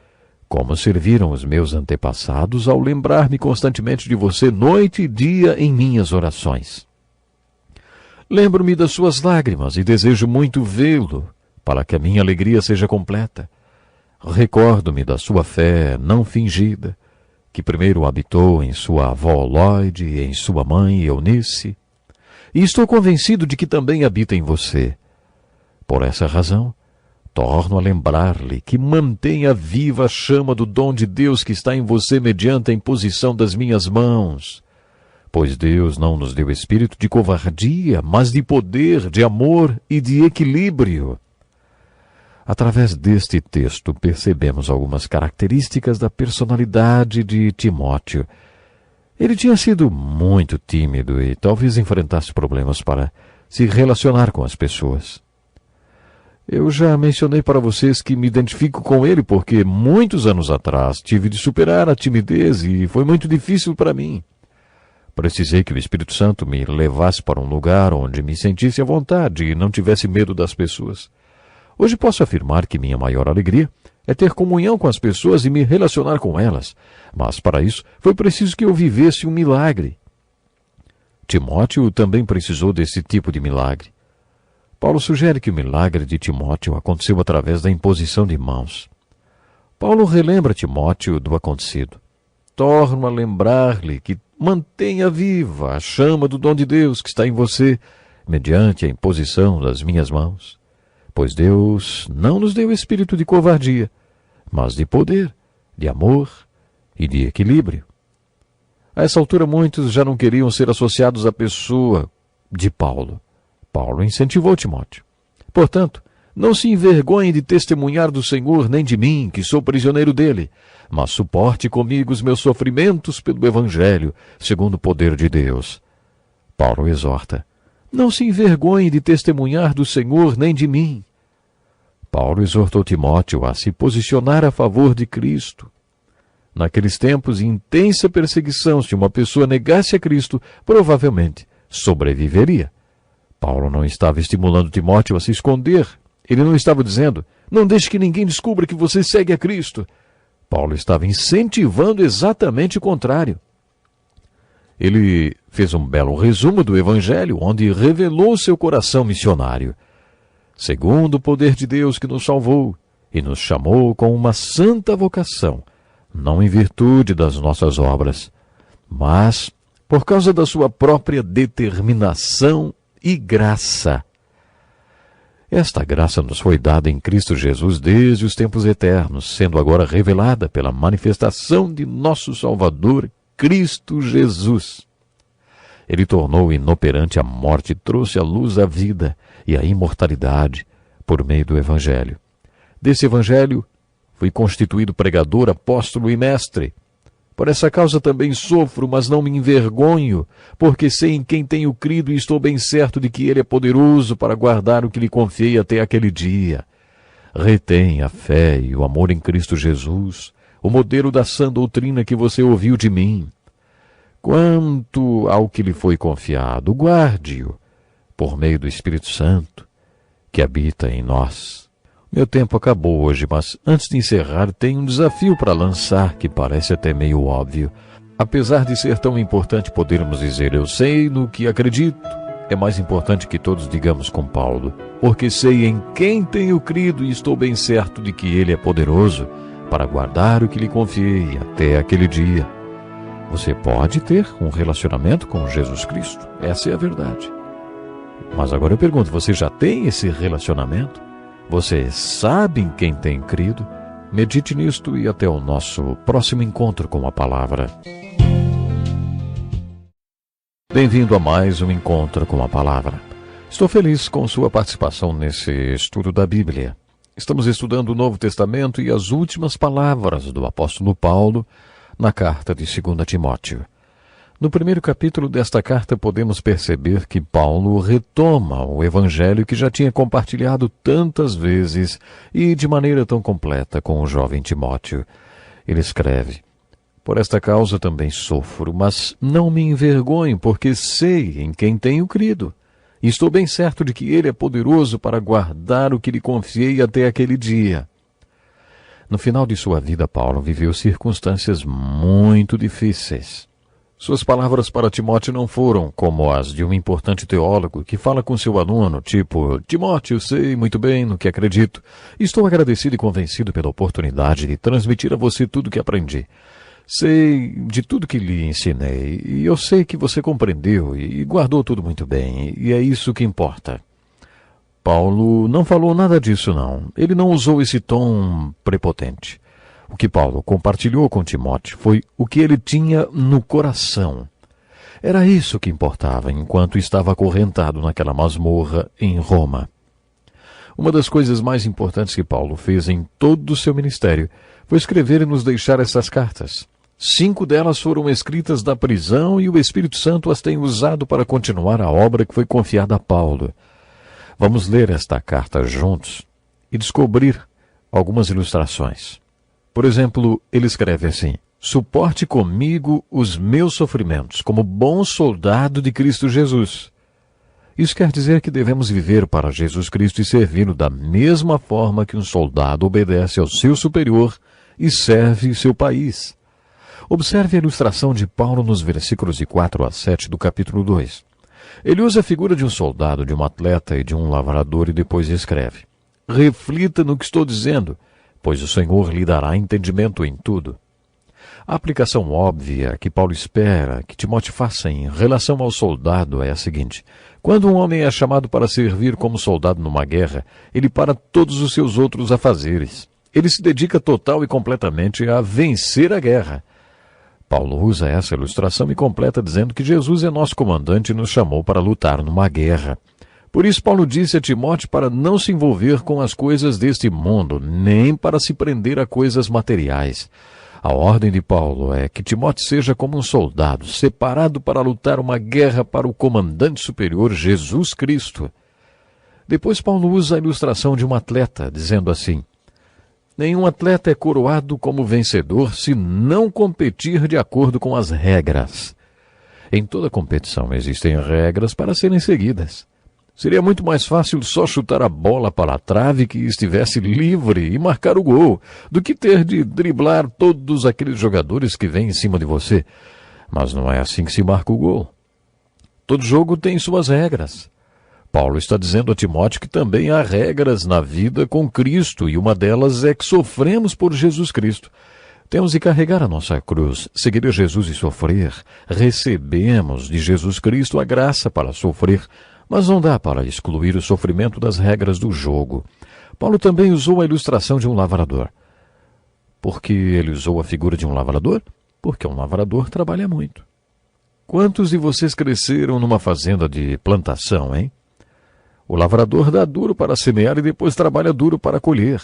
como serviram os meus antepassados ao lembrar-me constantemente de você noite e dia em minhas orações. Lembro-me das suas lágrimas e desejo muito vê-lo, para que a minha alegria seja completa. Recordo-me da sua fé não fingida, que primeiro habitou em sua avó Lloyd e em sua mãe Eunice, e estou convencido de que também habita em você. Por essa razão, torno a lembrar-lhe que mantenha viva a chama do dom de Deus que está em você mediante a imposição das minhas mãos. Pois Deus não nos deu espírito de covardia, mas de poder, de amor e de equilíbrio. Através deste texto, percebemos algumas características da personalidade de Timóteo. Ele tinha sido muito tímido e talvez enfrentasse problemas para se relacionar com as pessoas. Eu já mencionei para vocês que me identifico com ele porque muitos anos atrás tive de superar a timidez e foi muito difícil para mim. Precisei que o Espírito Santo me levasse para um lugar onde me sentisse à vontade e não tivesse medo das pessoas. Hoje posso afirmar que minha maior alegria é ter comunhão com as pessoas e me relacionar com elas, mas para isso foi preciso que eu vivesse um milagre. Timóteo também precisou desse tipo de milagre. Paulo sugere que o milagre de Timóteo aconteceu através da imposição de mãos. Paulo relembra Timóteo do acontecido. Torno a lembrar-lhe que mantenha viva a chama do dom de Deus que está em você, mediante a imposição das minhas mãos. Pois Deus não nos deu espírito de covardia, mas de poder, de amor e de equilíbrio. A essa altura muitos já não queriam ser associados à pessoa de Paulo. Paulo incentivou Timóteo. Portanto, não se envergonhe de testemunhar do Senhor nem de mim, que sou prisioneiro dele, mas suporte comigo os meus sofrimentos pelo Evangelho, segundo o poder de Deus. Paulo exorta: não se envergonhe de testemunhar do Senhor nem de mim. Paulo exortou Timóteo a se posicionar a favor de Cristo. Naqueles tempos de intensa perseguição, se uma pessoa negasse a Cristo, provavelmente sobreviveria. Paulo não estava estimulando Timóteo a se esconder. Ele não estava dizendo: não deixe que ninguém descubra que você segue a Cristo. Paulo estava incentivando exatamente o contrário. Ele fez um belo resumo do Evangelho, onde revelou seu coração missionário. Segundo o poder de Deus que nos salvou e nos chamou com uma santa vocação, não em virtude das nossas obras, mas por causa da sua própria determinação e graça. Esta graça nos foi dada em Cristo Jesus desde os tempos eternos, sendo agora revelada pela manifestação de nosso Salvador, Cristo Jesus. Ele tornou inoperante a morte e trouxe à luz a vida e a imortalidade por meio do Evangelho. Desse Evangelho fui constituído pregador, apóstolo e mestre. Por essa causa também sofro, mas não me envergonho, porque sei em quem tenho crido e estou bem certo de que Ele é poderoso para guardar o que lhe confiei até aquele dia. Retém a fé e o amor em Cristo Jesus, o modelo da sã doutrina que você ouviu de mim. Quanto ao que lhe foi confiado, guarde-o, por meio do Espírito Santo, que habita em nós. Meu tempo acabou hoje, mas antes de encerrar, tenho um desafio para lançar que parece até meio óbvio. Apesar de ser tão importante podermos dizer eu sei no que acredito, é mais importante que todos digamos com Paulo, porque sei em quem tenho crido e estou bem certo de que Ele é poderoso para guardar o que lhe confiei até aquele dia. Você pode ter um relacionamento com Jesus Cristo, essa é a verdade. Mas agora eu pergunto, você já tem esse relacionamento? Você sabe em quem tem crido? Medite nisto e até o nosso próximo encontro com a palavra. Bem-vindo a mais um Encontro com a Palavra. Estou feliz com sua participação nesse estudo da Bíblia. Estamos estudando o Novo Testamento e as últimas palavras do apóstolo Paulo na carta de 2 Timóteo. No primeiro capítulo desta carta podemos perceber que Paulo retoma o evangelho que já tinha compartilhado tantas vezes e de maneira tão completa com o jovem Timóteo. Ele escreve: por esta causa também sofro, mas não me envergonho, porque sei em quem tenho crido. E estou bem certo de que ele é poderoso para guardar o que lhe confiei até aquele dia. No final de sua vida, Paulo viveu circunstâncias muito difíceis. Suas palavras para Timóteo não foram como as de um importante teólogo que fala com seu aluno, tipo: Timóteo, sei muito bem no que acredito. Estou agradecido e convencido pela oportunidade de transmitir a você tudo o que aprendi. Sei de tudo que lhe ensinei, e eu sei que você compreendeu e guardou tudo muito bem, e é isso que importa. Paulo não falou nada disso, não. Ele não usou esse tom prepotente. O que Paulo compartilhou com Timóteo foi o que ele tinha no coração. Era isso que importava enquanto estava acorrentado naquela masmorra em Roma. Uma das coisas mais importantes que Paulo fez em todo o seu ministério foi escrever e nos deixar essas cartas. 5 delas foram escritas da prisão e o Espírito Santo as tem usado para continuar a obra que foi confiada a Paulo. Vamos ler esta carta juntos e descobrir algumas ilustrações. Por exemplo, ele escreve assim: suporte comigo os meus sofrimentos, como bom soldado de Cristo Jesus. Isso quer dizer que devemos viver para Jesus Cristo e servi-lo da mesma forma que um soldado obedece ao seu superior e serve seu país. Observe a ilustração de Paulo nos versículos de 4 a 7 do capítulo 2. Ele usa a figura de um soldado, de um atleta e de um lavrador e depois escreve: reflita no que estou dizendo, pois o Senhor lhe dará entendimento em tudo. A aplicação óbvia que Paulo espera que Timóteo faça em relação ao soldado é a seguinte: quando um homem é chamado para servir como soldado numa guerra, ele para todos os seus outros afazeres. Ele se dedica total e completamente a vencer a guerra. Paulo usa essa ilustração e completa dizendo que Jesus é nosso comandante e nos chamou para lutar numa guerra. Por isso, Paulo disse a Timóteo para não se envolver com as coisas deste mundo, nem para se prender a coisas materiais. A ordem de Paulo é que Timóteo seja como um soldado, separado para lutar uma guerra para o comandante superior, Jesus Cristo. Depois, Paulo usa a ilustração de um atleta, dizendo assim: nenhum atleta é coroado como vencedor se não competir de acordo com as regras. Em toda competição existem regras para serem seguidas. Seria muito mais fácil só chutar a bola para a trave que estivesse livre e marcar o gol, do que ter de driblar todos aqueles jogadores que vêm em cima de você. Mas não é assim que se marca o gol. Todo jogo tem suas regras. Paulo está dizendo a Timóteo que também há regras na vida com Cristo, e uma delas é que sofremos por Jesus Cristo. Temos de carregar a nossa cruz, seguir a Jesus e sofrer. Recebemos de Jesus Cristo a graça para sofrer, mas não dá para excluir o sofrimento das regras do jogo. Paulo também usou a ilustração de um lavrador. Por que ele usou a figura de um lavrador? Porque um lavrador trabalha muito. Quantos de vocês cresceram numa fazenda de plantação, hein? O lavrador dá duro para semear e depois trabalha duro para colher.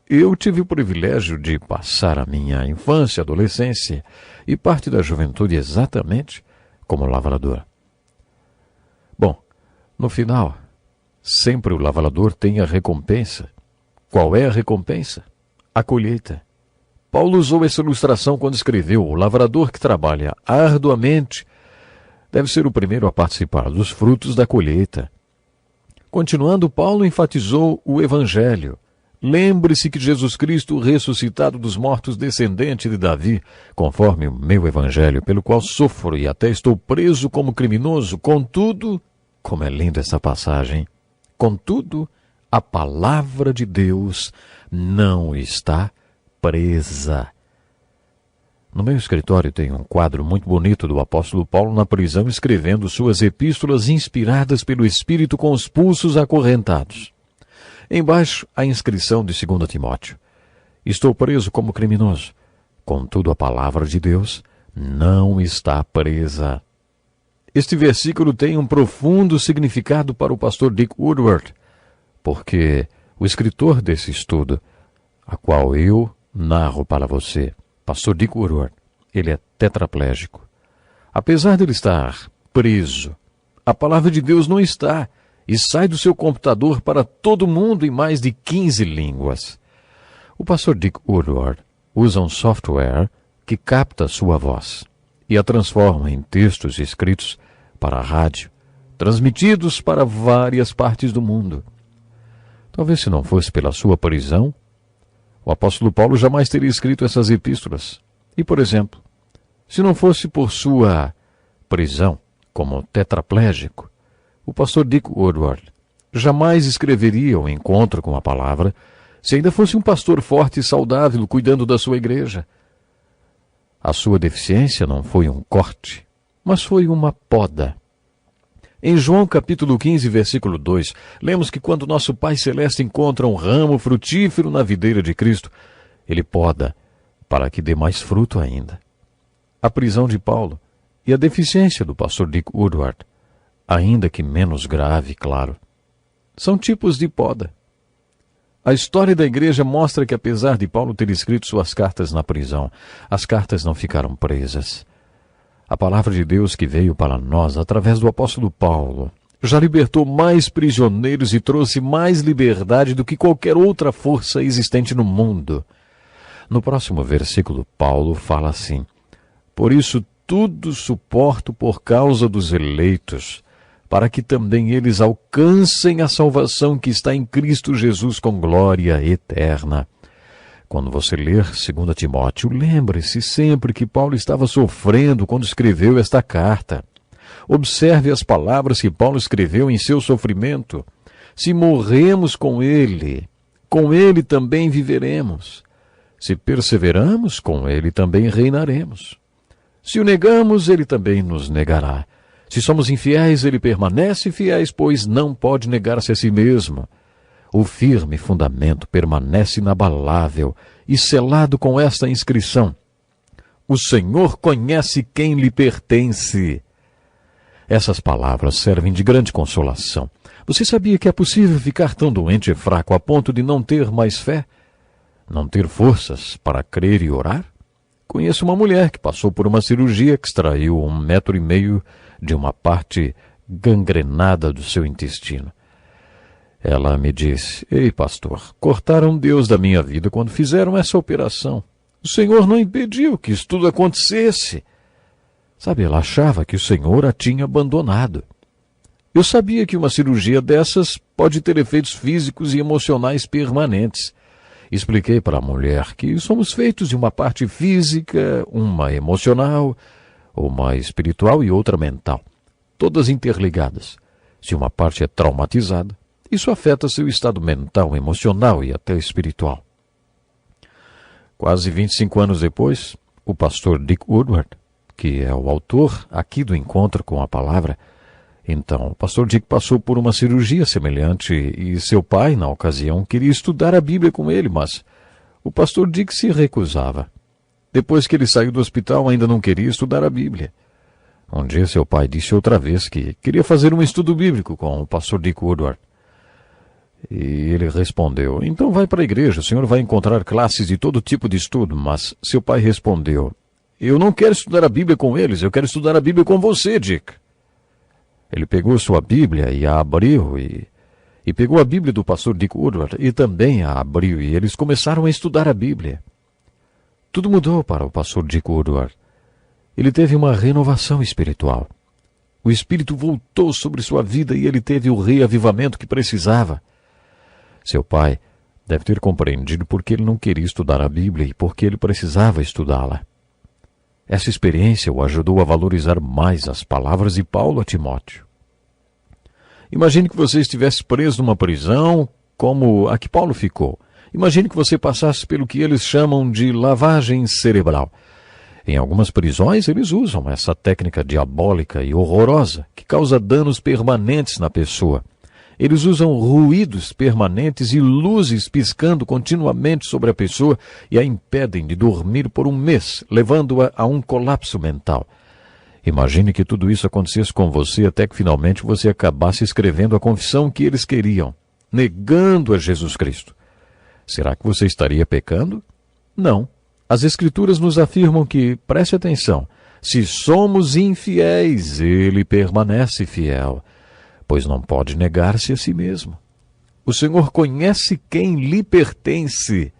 Eu tive o privilégio de passar a minha infância, adolescência e parte da juventude exatamente como lavrador. Bom, no final, sempre o lavrador tem a recompensa. Qual é a recompensa? A colheita. Paulo usou essa ilustração quando escreveu: o lavrador que trabalha arduamente deve ser o primeiro a participar dos frutos da colheita. Continuando, Paulo enfatizou o Evangelho. Lembre-se que Jesus Cristo, ressuscitado dos mortos, descendente de Davi, conforme o meu Evangelho, pelo qual sofro e até estou preso como criminoso, contudo, como é linda essa passagem, contudo, a palavra de Deus não está presa. No meu escritório tem um quadro muito bonito do apóstolo Paulo na prisão escrevendo suas epístolas inspiradas pelo Espírito com os pulsos acorrentados. Embaixo, a inscrição de 2 Timóteo. Estou preso como criminoso. Contudo, a palavra de Deus não está presa. Este versículo tem um profundo significado para o pastor Dick Woodward, porque o escritor desse estudo, a qual eu narro para você, pastor Dick Woodward, ele é tetraplégico. Apesar de ele estar preso, a palavra de Deus não está e sai do seu computador para todo mundo em mais de 15 línguas. O pastor Dick Woodward usa um software que capta sua voz e a transforma em textos escritos para a rádio, transmitidos para várias partes do mundo. Talvez se não fosse pela sua prisão, o apóstolo Paulo jamais teria escrito essas epístolas. E, por exemplo, se não fosse por sua prisão como tetraplégico, o pastor Dick Woodward jamais escreveria o encontro com a palavra se ainda fosse um pastor forte e saudável cuidando da sua igreja. A sua deficiência não foi um corte, mas foi uma poda. Em João capítulo 15, versículo 2, lemos que quando nosso Pai Celeste encontra um ramo frutífero na videira de Cristo, ele poda para que dê mais fruto ainda. A prisão de Paulo e a deficiência do pastor Dick Woodward, ainda que menos grave, claro, são tipos de poda. A história da igreja mostra que, apesar de Paulo ter escrito suas cartas na prisão, as cartas não ficaram presas. A palavra de Deus que veio para nós através do apóstolo Paulo já libertou mais prisioneiros e trouxe mais liberdade do que qualquer outra força existente no mundo. No próximo versículo, Paulo fala assim: por isso tudo suporto por causa dos eleitos, para que também eles alcancem a salvação que está em Cristo Jesus com glória eterna. Quando você ler 2 Timóteo, lembre-se sempre que Paulo estava sofrendo quando escreveu esta carta. Observe as palavras que Paulo escreveu em seu sofrimento. Se morremos com ele também viveremos. Se perseveramos, com ele também reinaremos. Se o negamos, ele também nos negará. Se somos infiéis, ele permanece fiéis, pois não pode negar-se a si mesmo. O firme fundamento permanece inabalável e selado com esta inscrição: o Senhor conhece quem lhe pertence. Essas palavras servem de grande consolação. Você sabia que é possível ficar tão doente e fraco a ponto de não ter mais fé? Não ter forças para crer e orar? Conheço uma mulher que passou por uma cirurgia que extraiu 1,5 metros de uma parte gangrenada do seu intestino. Ela me disse: ei, pastor, cortaram Deus da minha vida quando fizeram essa operação. O Senhor não impediu que isso tudo acontecesse. Sabe, ela achava que o Senhor a tinha abandonado. Eu sabia que uma cirurgia dessas pode ter efeitos físicos e emocionais permanentes. Expliquei para a mulher que somos feitos de uma parte física, uma emocional, uma espiritual e outra mental, todas interligadas. Se uma parte é traumatizada, isso afeta seu estado mental, emocional e até espiritual. Quase 25 anos depois, o pastor Dick Woodward, que é o autor aqui do Encontro com a Palavra, então, o pastor Dick passou por uma cirurgia semelhante e seu pai, na ocasião, queria estudar a Bíblia com ele, mas o pastor Dick se recusava. Depois que ele saiu do hospital, ainda não queria estudar a Bíblia. Um dia seu pai disse outra vez que queria fazer um estudo bíblico com o pastor Dick Woodward. E ele respondeu: então vai para a igreja, o senhor vai encontrar classes de todo tipo de estudo. Mas seu pai respondeu: eu não quero estudar a Bíblia com eles, eu quero estudar a Bíblia com você, Dick. Ele pegou sua Bíblia e a abriu, e pegou a Bíblia do pastor Dick Woodward e também a abriu, e eles começaram a estudar a Bíblia. Tudo mudou para o pastor Dick Woodward. Ele teve uma renovação espiritual. O Espírito voltou sobre sua vida e ele teve o reavivamento que precisava. Seu pai deve ter compreendido porque ele não queria estudar a Bíblia e porque ele precisava estudá-la. Essa experiência o ajudou a valorizar mais as palavras de Paulo a Timóteo. Imagine que você estivesse preso numa prisão como a que Paulo ficou. Imagine que você passasse pelo que eles chamam de lavagem cerebral. Em algumas prisões, eles usam essa técnica diabólica e horrorosa que causa danos permanentes na pessoa. Eles usam ruídos permanentes e luzes piscando continuamente sobre a pessoa e a impedem de dormir por um mês, levando-a a um colapso mental. Imagine que tudo isso acontecesse com você até que finalmente você acabasse escrevendo a confissão que eles queriam, negando a Jesus Cristo. Será que você estaria pecando? Não. As Escrituras nos afirmam que, preste atenção, se somos infiéis, ele permanece fiel, pois não pode negar-se a si mesmo. O Senhor conhece quem lhe pertence.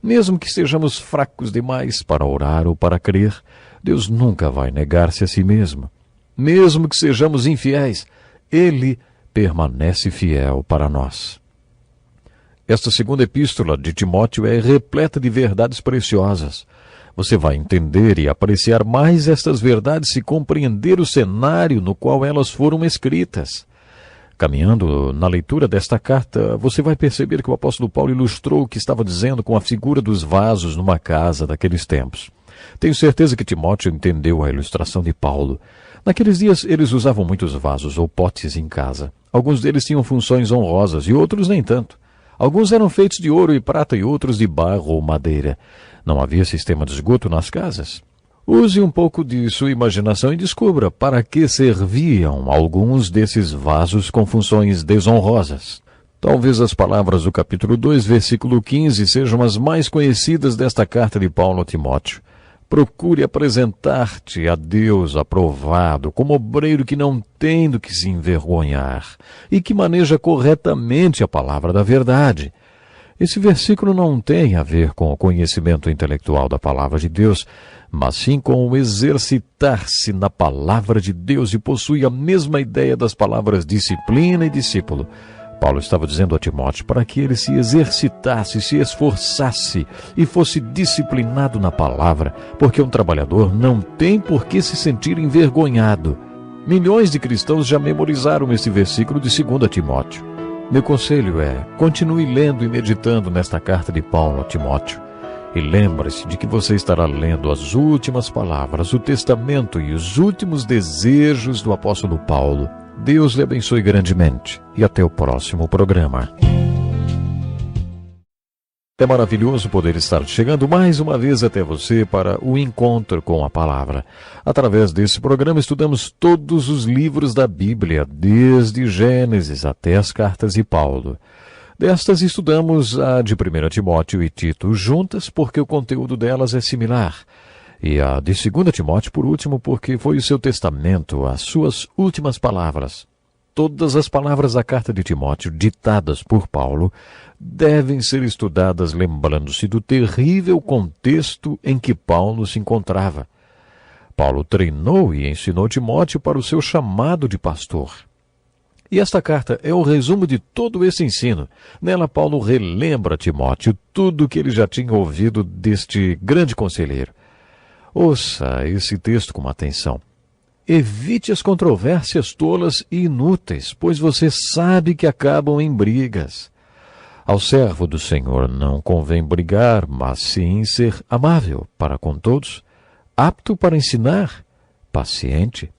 Mesmo que sejamos fracos demais para orar ou para crer, Deus nunca vai negar-se a si mesmo. Mesmo que sejamos infiéis, Ele permanece fiel para nós. Esta segunda epístola de Timóteo é repleta de verdades preciosas. Você vai entender e apreciar mais estas verdades se compreender o cenário no qual elas foram escritas. Caminhando na leitura desta carta, você vai perceber que o apóstolo Paulo ilustrou o que estava dizendo com a figura dos vasos numa casa daqueles tempos. Tenho certeza que Timóteo entendeu a ilustração de Paulo. Naqueles dias, eles usavam muitos vasos ou potes em casa. Alguns deles tinham funções honrosas e outros nem tanto. Alguns eram feitos de ouro e prata e outros de barro ou madeira. Não havia sistema de esgoto nas casas. Use um pouco de sua imaginação e descubra para que serviam alguns desses vasos com funções desonrosas. Talvez as palavras do capítulo 2, versículo 15, sejam as mais conhecidas desta carta de Paulo a Timóteo. Procure apresentar-te a Deus aprovado, como obreiro que não tem do que se envergonhar e que maneja corretamente a palavra da verdade. Esse versículo não tem a ver com o conhecimento intelectual da palavra de Deus, mas sim com o exercitar-se na palavra de Deus e possui a mesma ideia das palavras disciplina e discípulo. Paulo estava dizendo a Timóteo para que ele se exercitasse, se esforçasse e fosse disciplinado na palavra, porque um trabalhador não tem por que se sentir envergonhado. Milhões de cristãos já memorizaram esse versículo de 2 Timóteo. Meu conselho é, continue lendo e meditando nesta carta de Paulo a Timóteo. E lembre-se de que você estará lendo as últimas palavras, o testamento e os últimos desejos do apóstolo Paulo. Deus lhe abençoe grandemente e até o próximo programa. É maravilhoso poder estar chegando mais uma vez até você para o encontro com a palavra. Através desse programa estudamos todos os livros da Bíblia, desde Gênesis até as cartas de Paulo. Destas estudamos a de 1 Timóteo e Tito juntas porque o conteúdo delas é similar. E a de 2 Timóteo, por último, porque foi o seu testamento, as suas últimas palavras. Todas as palavras da carta de Timóteo, ditadas por Paulo, devem ser estudadas lembrando-se do terrível contexto em que Paulo se encontrava. Paulo treinou e ensinou Timóteo para o seu chamado de pastor. E esta carta é o resumo de todo esse ensino. Nela, Paulo relembra a Timóteo tudo o que ele já tinha ouvido deste grande conselheiro. Ouça esse texto com atenção. Evite as controvérsias tolas e inúteis, pois você sabe que acabam em brigas. Ao servo do Senhor não convém brigar, mas sim ser amável para com todos, apto para ensinar, paciente.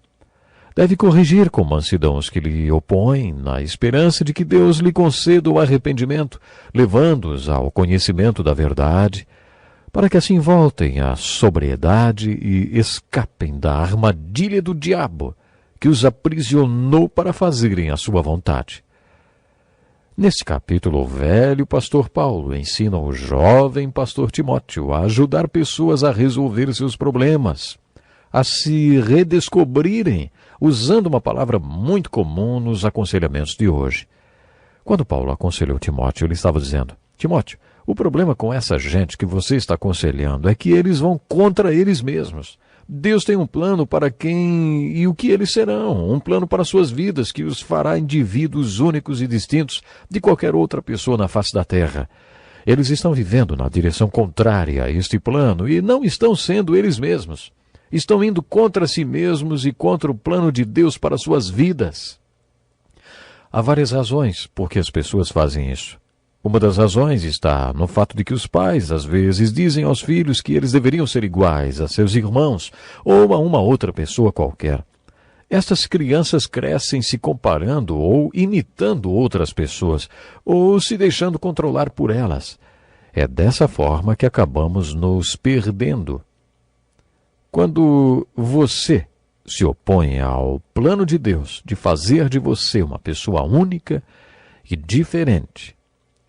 Deve corrigir com mansidão os que lhe opõem, na esperança de que Deus lhe conceda o arrependimento, levando-os ao conhecimento da verdade, para que assim voltem à sobriedade e escapem da armadilha do diabo, que os aprisionou para fazerem a sua vontade. Neste capítulo, o velho pastor Paulo ensina o jovem pastor Timóteo a ajudar pessoas a resolver seus problemas, a se redescobrirem, usando uma palavra muito comum nos aconselhamentos de hoje. Quando Paulo aconselhou Timóteo, ele estava dizendo: Timóteo, o problema com essa gente que você está aconselhando é que eles vão contra eles mesmos. Deus tem um plano para quem e o que eles serão, um plano para suas vidas que os fará indivíduos únicos e distintos de qualquer outra pessoa na face da terra. Eles estão vivendo na direção contrária a este plano e não estão sendo eles mesmos. Estão indo contra si mesmos e contra o plano de Deus para suas vidas. Há várias razões por que as pessoas fazem isso. Uma das razões está no fato de que os pais, às vezes, dizem aos filhos que eles deveriam ser iguais a seus irmãos ou a uma outra pessoa qualquer. Estas crianças crescem se comparando ou imitando outras pessoas ou se deixando controlar por elas. É dessa forma que acabamos nos perdendo. Quando você se opõe ao plano de Deus de fazer de você uma pessoa única e diferente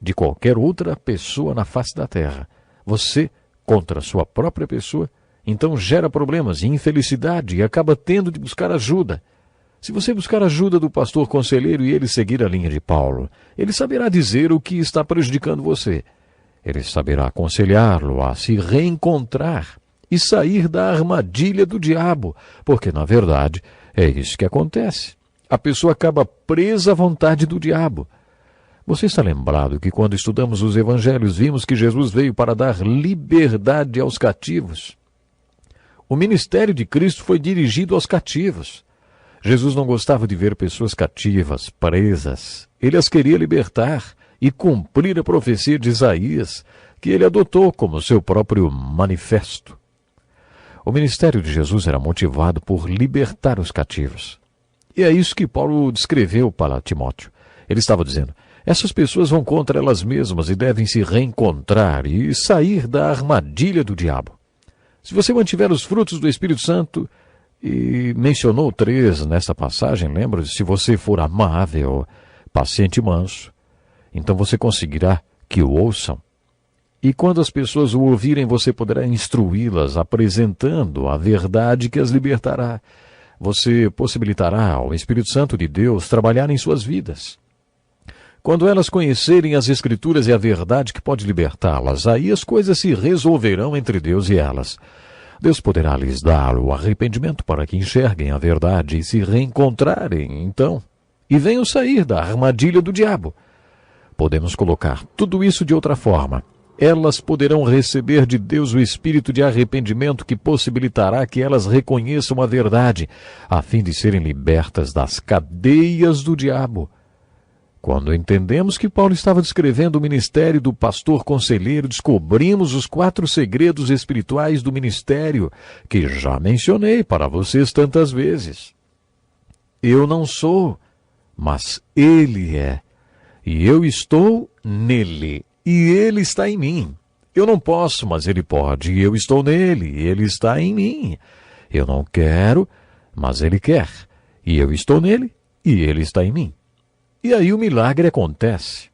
de qualquer outra pessoa na face da terra, você contra a sua própria pessoa, então gera problemas e infelicidade e acaba tendo de buscar ajuda. Se você buscar ajuda do pastor conselheiro e ele seguir a linha de Paulo, ele saberá dizer o que está prejudicando você. Ele saberá aconselhá-lo a se reencontrar e sair da armadilha do diabo, porque, na verdade, é isso que acontece. A pessoa acaba presa à vontade do diabo. Você está lembrado que quando estudamos os evangelhos vimos que Jesus veio para dar liberdade aos cativos? O ministério de Cristo foi dirigido aos cativos. Jesus não gostava de ver pessoas cativas, presas. Ele as queria libertar e cumprir a profecia de Isaías, que ele adotou como seu próprio manifesto. O ministério de Jesus era motivado por libertar os cativos. E é isso que Paulo descreveu para Timóteo. Ele estava dizendo, essas pessoas vão contra elas mesmas e devem se reencontrar e sair da armadilha do diabo. Se você mantiver os frutos do Espírito Santo, e mencionou 3 nessa passagem, lembra? Se você for amável, paciente e manso, então você conseguirá que o ouçam. E quando as pessoas o ouvirem, você poderá instruí-las, apresentando a verdade que as libertará. Você possibilitará ao Espírito Santo de Deus trabalhar em suas vidas. Quando elas conhecerem as Escrituras e a verdade que pode libertá-las, aí as coisas se resolverão entre Deus e elas. Deus poderá lhes dar o arrependimento para que enxerguem a verdade e se reencontrarem, então, e venham sair da armadilha do diabo. Podemos colocar tudo isso de outra forma. Elas poderão receber de Deus o espírito de arrependimento que possibilitará que elas reconheçam a verdade, a fim de serem libertas das cadeias do diabo. Quando entendemos que Paulo estava descrevendo o ministério do pastor conselheiro, descobrimos os 4 segredos espirituais do ministério, que já mencionei para vocês tantas vezes. Eu não sou, mas ele é. E eu estou nele, e ele está em mim. Eu não posso, mas ele pode, e eu estou nele, e ele está em mim. Eu não quero, mas ele quer, e eu estou nele, e ele está em mim. E aí o milagre acontece.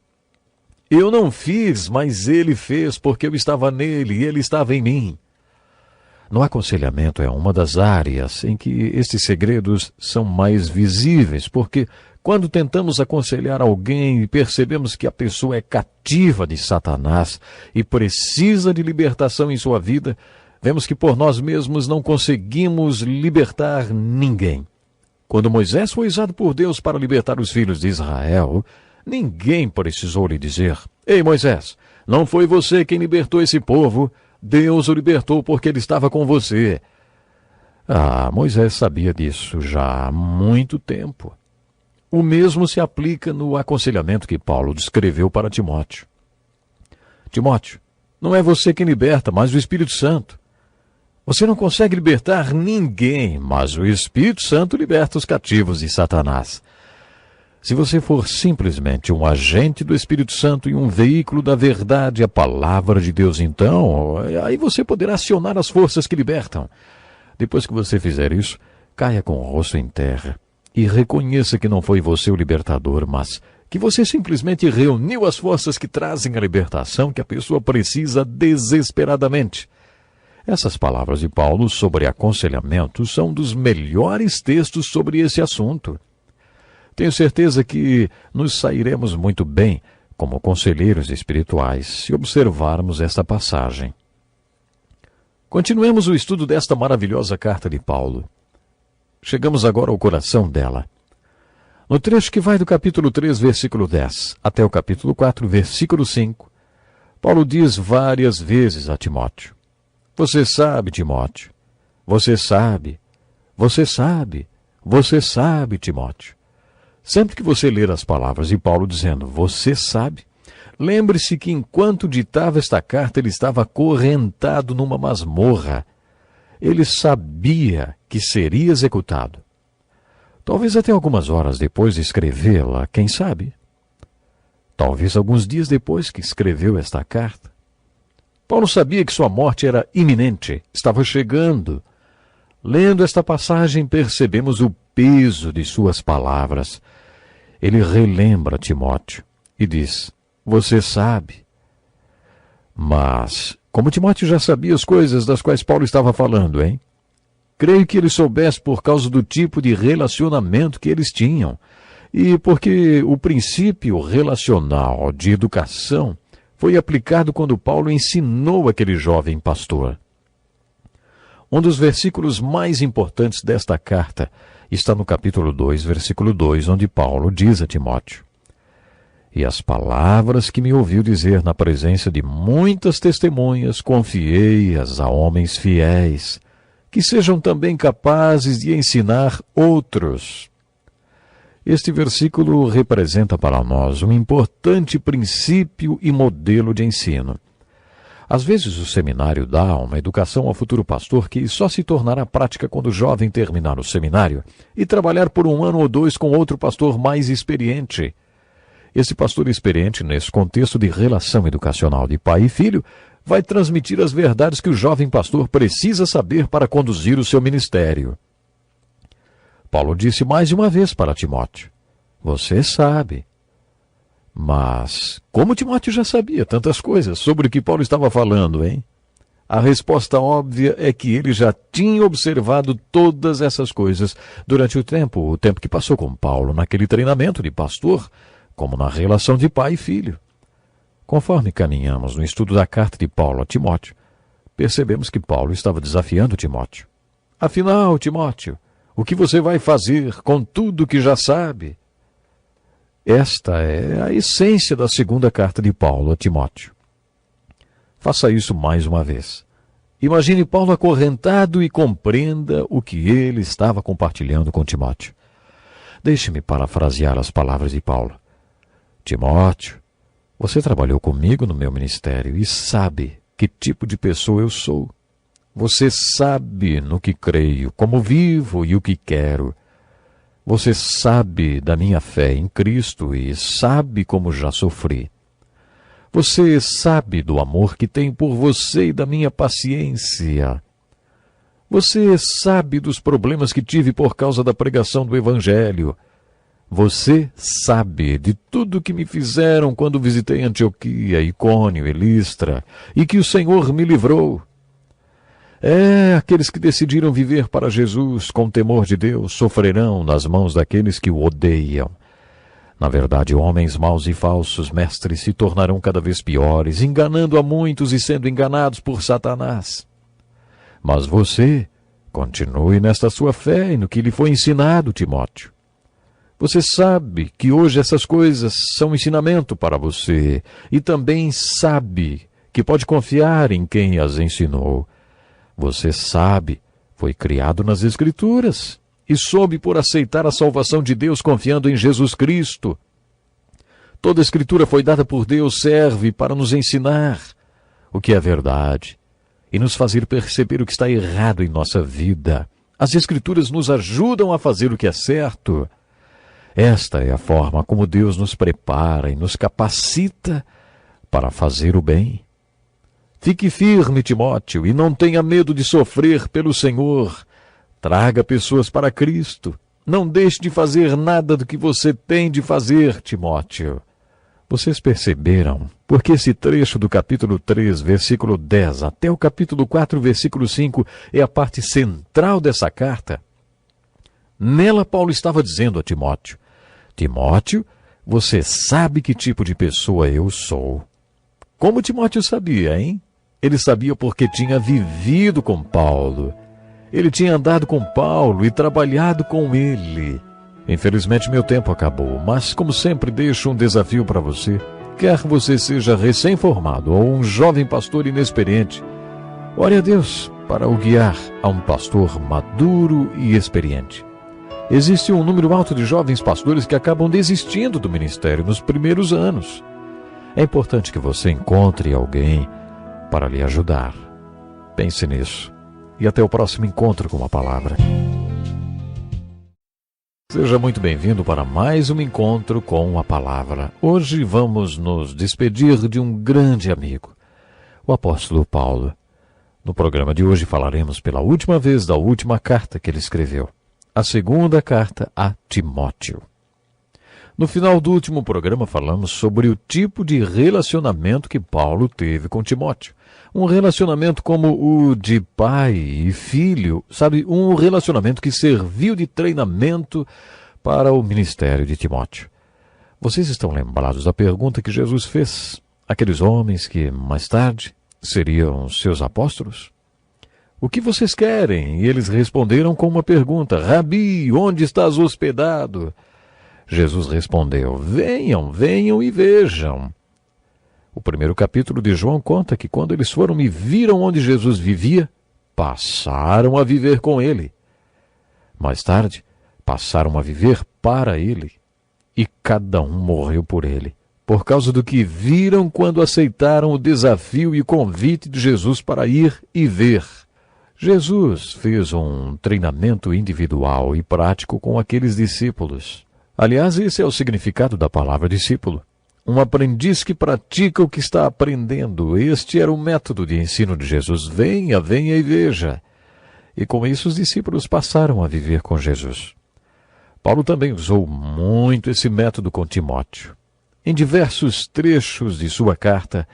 Eu não fiz, mas ele fez, porque eu estava nele e ele estava em mim. No aconselhamento é uma das áreas em que estes segredos são mais visíveis, porque quando tentamos aconselhar alguém e percebemos que a pessoa é cativa de Satanás e precisa de libertação em sua vida, vemos que por nós mesmos não conseguimos libertar ninguém. Quando Moisés foi usado por Deus para libertar os filhos de Israel, ninguém precisou lhe dizer, ei Moisés, não foi você quem libertou esse povo, Deus o libertou porque ele estava com você. Moisés sabia disso já há muito tempo. O mesmo se aplica no aconselhamento que Paulo descreveu para Timóteo. Timóteo, não é você quem liberta, mas o Espírito Santo. Você não consegue libertar ninguém, mas o Espírito Santo liberta os cativos de Satanás. Se você for simplesmente um agente do Espírito Santo e um veículo da verdade, a palavra de Deus, então, aí você poderá acionar as forças que libertam. Depois que você fizer isso, caia com o rosto em terra e reconheça que não foi você o libertador, mas que você simplesmente reuniu as forças que trazem a libertação que a pessoa precisa desesperadamente. Essas palavras de Paulo sobre aconselhamento são dos melhores textos sobre esse assunto. Tenho certeza que nos sairemos muito bem como conselheiros espirituais se observarmos esta passagem. Continuemos o estudo desta maravilhosa carta de Paulo. Chegamos agora ao coração dela. No trecho que vai do capítulo 3, versículo 10, até o capítulo 4, versículo 5, Paulo diz várias vezes a Timóteo, você sabe, Timóteo, você sabe, você sabe, você sabe, Timóteo. Sempre que você ler as palavras de Paulo dizendo, você sabe, lembre-se que enquanto ditava esta carta, ele estava acorrentado numa masmorra. Ele sabia que seria executado. Talvez até algumas horas depois de escrevê-la, quem sabe? Talvez alguns dias depois que escreveu esta carta. Paulo sabia que sua morte era iminente, estava chegando. Lendo esta passagem, percebemos o peso de suas palavras. Ele relembra Timóteo e diz: você sabe. Mas, como Timóteo já sabia as coisas das quais Paulo estava falando, hein? Creio que ele soubesse por causa do tipo de relacionamento que eles tinham e porque o princípio relacional de educação foi aplicado quando Paulo ensinou aquele jovem pastor. Um dos versículos mais importantes desta carta está no capítulo 2, versículo 2, onde Paulo diz a Timóteo: e as palavras que me ouviu dizer na presença de muitas testemunhas, confiei-as a homens fiéis, que sejam também capazes de ensinar outros. Este versículo representa para nós um importante princípio e modelo de ensino. Às vezes o seminário dá uma educação ao futuro pastor que só se tornará prática quando o jovem terminar o seminário e trabalhar por 1 ano ou 2 com outro pastor mais experiente. Esse pastor experiente, nesse contexto de relação educacional de pai e filho, vai transmitir as verdades que o jovem pastor precisa saber para conduzir o seu ministério. Paulo disse mais uma vez para Timóteo: você sabe. Mas como Timóteo já sabia tantas coisas sobre o que Paulo estava falando, hein? A resposta óbvia é que ele já tinha observado todas essas coisas durante o tempo que passou com Paulo naquele treinamento de pastor, como na relação de pai e filho. Conforme caminhamos no estudo da carta de Paulo a Timóteo, percebemos que Paulo estava desafiando Timóteo. Afinal, Timóteo, o que você vai fazer com tudo que já sabe? Esta é a essência da segunda carta de Paulo a Timóteo. Faça isso mais uma vez. Imagine Paulo acorrentado e compreenda o que ele estava compartilhando com Timóteo. Deixe-me parafrasear as palavras de Paulo. Timóteo, você trabalhou comigo no meu ministério e sabe que tipo de pessoa eu sou. Você sabe no que creio, como vivo e o que quero. Você sabe da minha fé em Cristo e sabe como já sofri. Você sabe do amor que tenho por você e da minha paciência. Você sabe dos problemas que tive por causa da pregação do Evangelho. Você sabe de tudo que me fizeram quando visitei Antioquia, Icônio e Listra, e que o Senhor me livrou. Aqueles que decidiram viver para Jesus com temor de Deus sofrerão nas mãos daqueles que o odeiam. Na verdade, homens maus e falsos mestres se tornarão cada vez piores, enganando a muitos e sendo enganados por Satanás. Mas você continue nesta sua fé e no que lhe foi ensinado, Timóteo. Você sabe que hoje essas coisas são ensinamento para você e também sabe que pode confiar em quem as ensinou. Você sabe, foi criado nas Escrituras e soube por aceitar a salvação de Deus confiando em Jesus Cristo. Toda a Escritura foi dada por Deus, serve para nos ensinar o que é verdade e nos fazer perceber o que está errado em nossa vida. As Escrituras nos ajudam a fazer o que é certo. Esta é a forma como Deus nos prepara e nos capacita para fazer o bem. Fique firme, Timóteo, e não tenha medo de sofrer pelo Senhor. Traga pessoas para Cristo. Não deixe de fazer nada do que você tem de fazer, Timóteo. Vocês perceberam porque esse trecho do capítulo 3, versículo 10, até o capítulo 4, versículo 5, é a parte central dessa carta? Nela, Paulo estava dizendo a Timóteo: Timóteo, você sabe que tipo de pessoa eu sou. Como Timóteo sabia, hein? Ele sabia porque tinha vivido com Paulo. Ele tinha andado com Paulo e trabalhado com ele. Infelizmente, meu tempo acabou, mas como sempre deixo um desafio para você. Quer você seja recém-formado ou um jovem pastor inexperiente, ore a Deus para o guiar a um pastor maduro e experiente. Existe um número alto de jovens pastores que acabam desistindo do ministério nos primeiros anos. É importante que você encontre alguém para lhe ajudar. Pense nisso. E até o próximo encontro com a palavra. Seja muito bem-vindo para mais um encontro com a palavra. Hoje vamos nos despedir de um grande amigo, o apóstolo Paulo. No programa de hoje falaremos pela última vez da última carta que ele escreveu, a segunda carta a Timóteo. No final do último programa falamos sobre o tipo de relacionamento que Paulo teve com Timóteo. Um relacionamento como o de pai e filho, sabe? Um relacionamento que serviu de treinamento para o ministério de Timóteo. Vocês estão lembrados da pergunta que Jesus fez àqueles homens que, mais tarde, seriam seus apóstolos? O que vocês querem? E eles responderam com uma pergunta: Rabi, onde estás hospedado? Jesus respondeu: venham, venham e vejam. O primeiro capítulo de João conta que quando eles foram e viram onde Jesus vivia, passaram a viver com ele. Mais tarde, passaram a viver para ele. E cada um morreu por ele, por causa do que viram quando aceitaram o desafio e convite de Jesus para ir e ver. Jesus fez um treinamento individual e prático com aqueles discípulos. Aliás, esse é o significado da palavra discípulo. Um aprendiz que pratica o que está aprendendo. Este era o método de ensino de Jesus. Venha, venha e veja. E com isso os discípulos passaram a viver com Jesus. Paulo também usou muito esse método com Timóteo. Em diversos trechos de sua carta,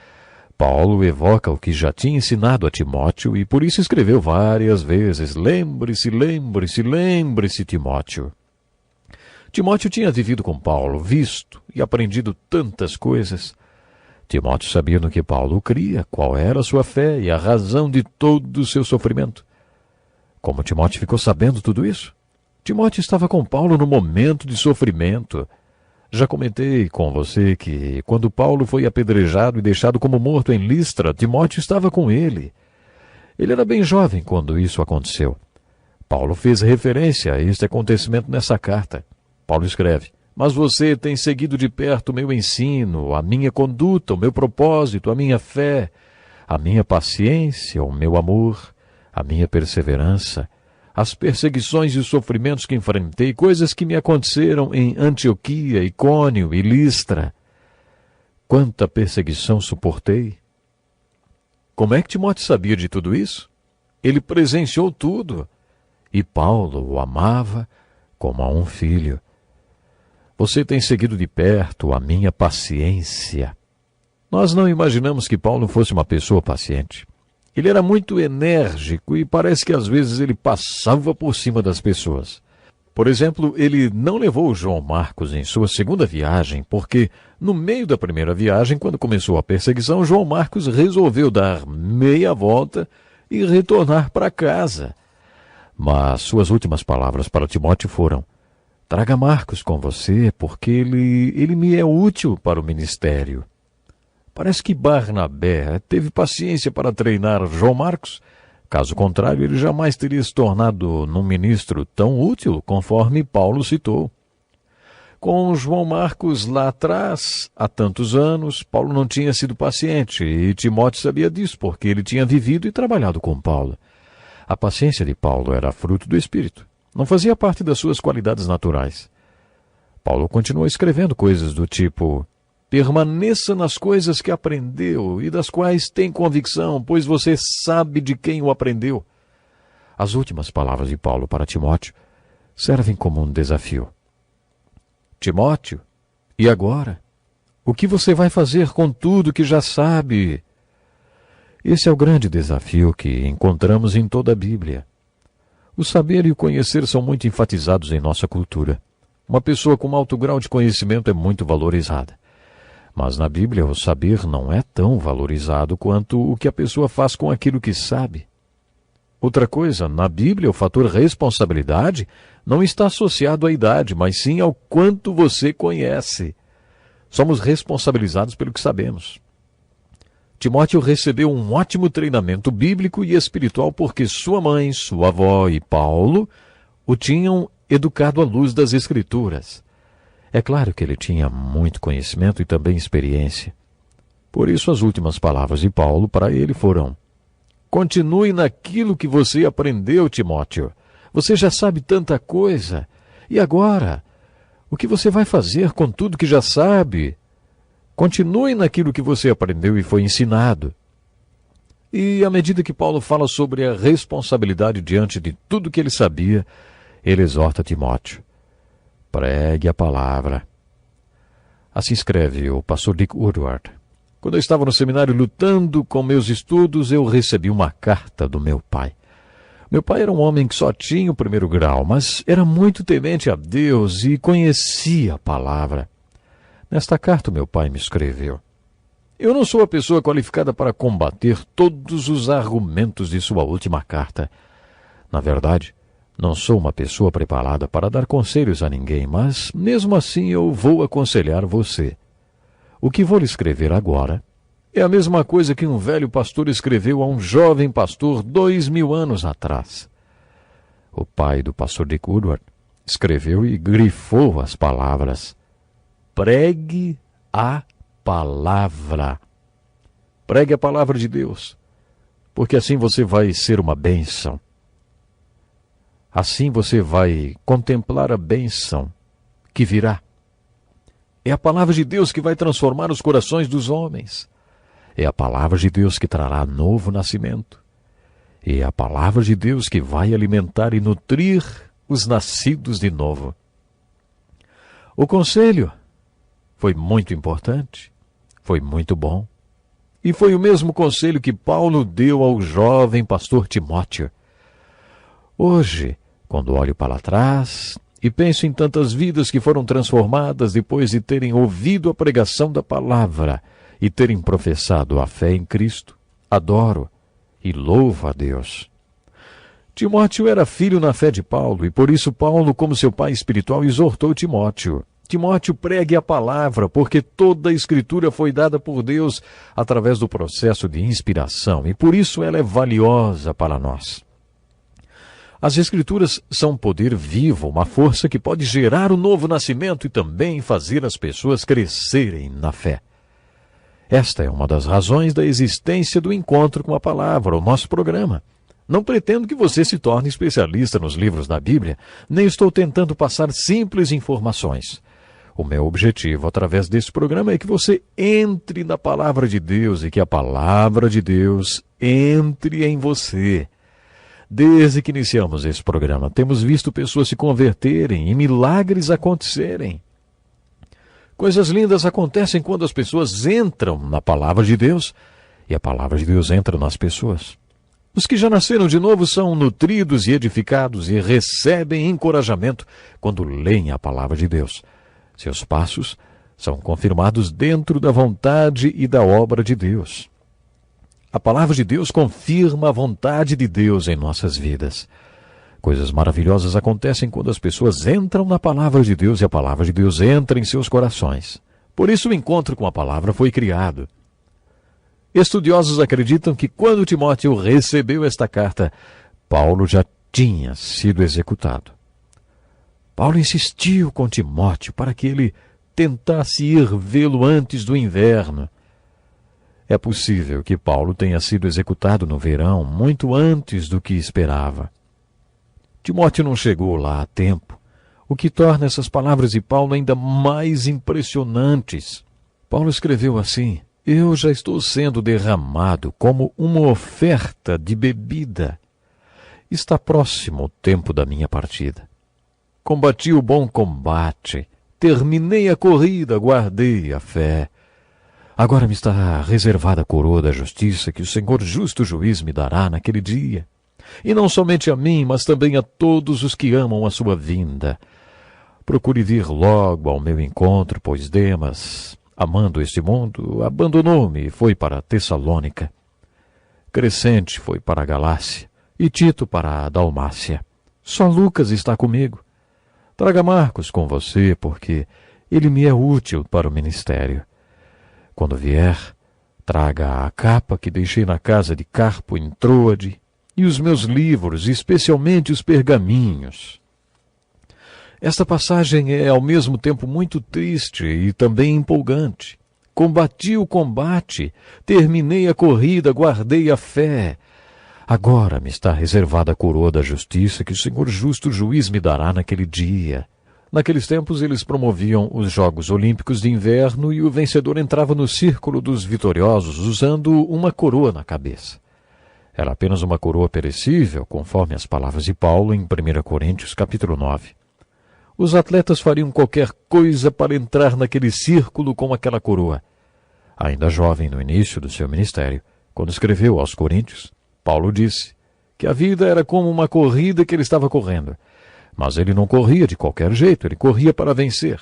Paulo evoca o que já tinha ensinado a Timóteo e por isso escreveu várias vezes: lembre-se, lembre-se, lembre-se, Timóteo. Timóteo tinha vivido com Paulo, visto e aprendido tantas coisas. Timóteo sabia no que Paulo cria, qual era a sua fé e a razão de todo o seu sofrimento. Como Timóteo ficou sabendo tudo isso? Timóteo estava com Paulo no momento de sofrimento. Já comentei com você que, quando Paulo foi apedrejado e deixado como morto em Listra, Timóteo estava com ele. Ele era bem jovem quando isso aconteceu. Paulo fez referência a este acontecimento nessa carta. Paulo escreve: mas você tem seguido de perto o meu ensino, a minha conduta, o meu propósito, a minha fé, a minha paciência, o meu amor, a minha perseverança, as perseguições e sofrimentos que enfrentei, coisas que me aconteceram em Antioquia, Icônio e Listra. Quanta perseguição suportei! Como é que Timóteo sabia de tudo isso? Ele presenciou tudo. E Paulo o amava como a um filho. Você tem seguido de perto a minha paciência. Nós não imaginamos que Paulo fosse uma pessoa paciente. Ele era muito enérgico e parece que às vezes ele passava por cima das pessoas. Por exemplo, ele não levou João Marcos em sua segunda viagem porque, no meio da primeira viagem, quando começou a perseguição, João Marcos resolveu dar meia volta e retornar para casa. Mas suas últimas palavras para Timóteo foram: traga Marcos com você, porque ele me é útil para o ministério. Parece que Barnabé teve paciência para treinar João Marcos. Caso contrário, ele jamais teria se tornado num ministro tão útil, conforme Paulo citou. Com João Marcos lá atrás, há tantos anos, Paulo não tinha sido paciente, e Timóteo sabia disso, porque ele tinha vivido e trabalhado com Paulo. A paciência de Paulo era fruto do Espírito. Não fazia parte das suas qualidades naturais. Paulo continuou escrevendo coisas do tipo: permaneça nas coisas que aprendeu e das quais tem convicção, pois você sabe de quem o aprendeu. As últimas palavras de Paulo para Timóteo servem como um desafio. Timóteo, e agora? O que você vai fazer com tudo que já sabe? Esse é o grande desafio que encontramos em toda a Bíblia. O saber e o conhecer são muito enfatizados em nossa cultura. Uma pessoa com alto grau de conhecimento é muito valorizada. Mas na Bíblia o saber não é tão valorizado quanto o que a pessoa faz com aquilo que sabe. Outra coisa, na Bíblia o fator responsabilidade não está associado à idade, mas sim ao quanto você conhece. Somos responsabilizados pelo que sabemos. Timóteo recebeu um ótimo treinamento bíblico e espiritual porque sua mãe, sua avó e Paulo o tinham educado à luz das Escrituras. É claro que ele tinha muito conhecimento e também experiência. Por isso as últimas palavras de Paulo para ele foram: continue naquilo que você aprendeu, Timóteo. Você já sabe tanta coisa. E agora? O que você vai fazer com tudo que já sabe? Continue naquilo que você aprendeu e foi ensinado. E à medida que Paulo fala sobre a responsabilidade diante de tudo que ele sabia, ele exorta Timóteo: pregue a palavra. Assim escreve o pastor Dick Woodward: quando eu estava no seminário lutando com meus estudos, eu recebi uma carta do meu pai. Meu pai era um homem que só tinha o primeiro grau, mas era muito temente a Deus e conhecia a palavra. Nesta carta, meu pai me escreveu: eu não sou a pessoa qualificada para combater todos os argumentos de sua última carta. Na verdade, não sou uma pessoa preparada para dar conselhos a ninguém, mas, mesmo assim, eu vou aconselhar você. O que vou lhe escrever agora é a mesma coisa que um velho pastor escreveu a um jovem pastor 2000 anos atrás. O pai do pastor Dick Woodward escreveu e grifou as palavras: pregue a palavra. Pregue a palavra de Deus, porque assim você vai ser uma bênção. Assim você vai contemplar a bênção que virá. É a palavra de Deus que vai transformar os corações dos homens. É a palavra de Deus que trará novo nascimento. É a palavra de Deus que vai alimentar e nutrir os nascidos de novo. O conselho foi muito importante, foi muito bom. E foi o mesmo conselho que Paulo deu ao jovem pastor Timóteo. Hoje, quando olho para trás e penso em tantas vidas que foram transformadas depois de terem ouvido a pregação da palavra e terem professado a fé em Cristo, adoro e louvo a Deus. Timóteo era filho na fé de Paulo, e por isso Paulo, como seu pai espiritual, exortou Timóteo: Timóteo, pregue a palavra, porque toda a Escritura foi dada por Deus através do processo de inspiração, e por isso ela é valiosa para nós. As Escrituras são um poder vivo, uma força que pode gerar um novo nascimento e também fazer as pessoas crescerem na fé. Esta é uma das razões da existência do Encontro com a Palavra, o nosso programa. Não pretendo que você se torne especialista nos livros da Bíblia, nem estou tentando passar simples informações. O meu objetivo, através desse programa, é que você entre na Palavra de Deus e que a Palavra de Deus entre em você. Desde que iniciamos esse programa, temos visto pessoas se converterem e milagres acontecerem. Coisas lindas acontecem quando as pessoas entram na Palavra de Deus e a Palavra de Deus entra nas pessoas. Os que já nasceram de novo são nutridos e edificados e recebem encorajamento quando leem a Palavra de Deus. Seus passos são confirmados dentro da vontade e da obra de Deus. A Palavra de Deus confirma a vontade de Deus em nossas vidas. Coisas maravilhosas acontecem quando as pessoas entram na Palavra de Deus e a Palavra de Deus entra em seus corações. Por isso o encontro com a Palavra foi criado. Estudiosos acreditam que quando Timóteo recebeu esta carta, Paulo já tinha sido executado. Paulo insistiu com Timóteo para que ele tentasse ir vê-lo antes do inverno. É possível que Paulo tenha sido executado no verão, muito antes do que esperava. Timóteo não chegou lá a tempo, o que torna essas palavras de Paulo ainda mais impressionantes. Paulo escreveu assim: eu já estou sendo derramado como uma oferta de bebida. Está próximo o tempo da minha partida. Combati o bom combate, terminei a corrida, guardei a fé. Agora me está reservada a coroa da justiça que o Senhor justo juiz me dará naquele dia. E não somente a mim, mas também a todos os que amam a sua vinda. Procure vir logo ao meu encontro, pois Demas, amando este mundo, abandonou-me e foi para Tessalônica. Crescente foi para a Galácia e Tito para a Dalmácia. Só Lucas está comigo. Traga Marcos com você, porque ele me é útil para o ministério. Quando vier, traga a capa que deixei na casa de Carpo em Troade e os meus livros, especialmente os pergaminhos. Esta passagem é ao mesmo tempo muito triste e também empolgante. Combati o combate, terminei a corrida, guardei a fé. Agora me está reservada a coroa da justiça que o Senhor justo juiz me dará naquele dia. Naqueles tempos eles promoviam os Jogos Olímpicos de Inverno e o vencedor entrava no círculo dos vitoriosos usando uma coroa na cabeça. Era apenas uma coroa perecível, conforme as palavras de Paulo em 1 Coríntios capítulo 9. Os atletas fariam qualquer coisa para entrar naquele círculo com aquela coroa. Ainda jovem no início do seu ministério, quando escreveu aos Coríntios, Paulo disse que a vida era como uma corrida que ele estava correndo. Mas ele não corria de qualquer jeito, ele corria para vencer.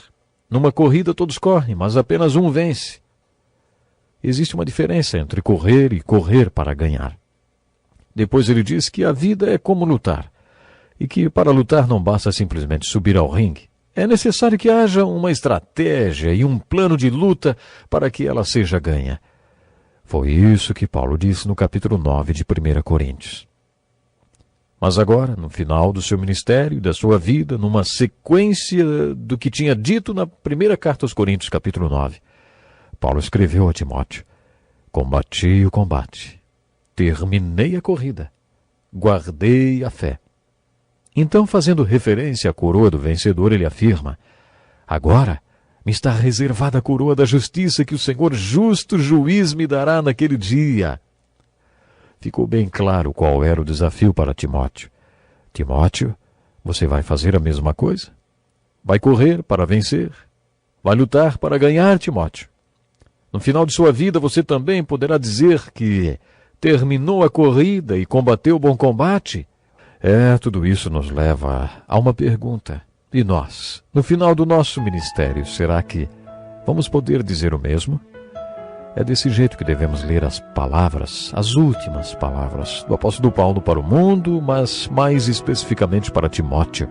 Numa corrida todos correm, mas apenas um vence. Existe uma diferença entre correr e correr para ganhar. Depois ele diz que a vida é como lutar, e que para lutar não basta simplesmente subir ao ringue. É necessário que haja uma estratégia e um plano de luta para que ela seja ganha. Foi isso que Paulo disse no capítulo 9 de 1 Coríntios. Mas agora, no final do seu ministério e da sua vida, numa sequência do que tinha dito na primeira carta aos Coríntios, capítulo 9, Paulo escreveu a Timóteo: combati o combate, terminei a corrida, guardei a fé. Então, fazendo referência à coroa do vencedor, ele afirma: agora me está reservada a coroa da justiça que o Senhor justo juiz me dará naquele dia. Ficou bem claro qual era o desafio para Timóteo. Timóteo, você vai fazer a mesma coisa? Vai correr para vencer? Vai lutar para ganhar, Timóteo? No final de sua vida, você também poderá dizer que terminou a corrida e combateu o bom combate? Tudo isso nos leva a uma pergunta. E nós, no final do nosso ministério, será que vamos poder dizer o mesmo? É desse jeito que devemos ler as palavras, as últimas palavras do apóstolo Paulo para o mundo, mas mais especificamente para Timóteo.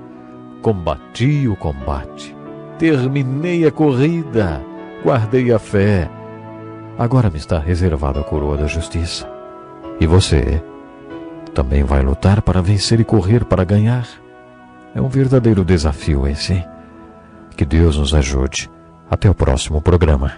Combati o combate, terminei a corrida, guardei a fé. Agora me está reservada a coroa da justiça. E você também vai lutar para vencer e correr para ganhar? É um verdadeiro desafio esse, hein? Que Deus nos ajude. Até o próximo programa.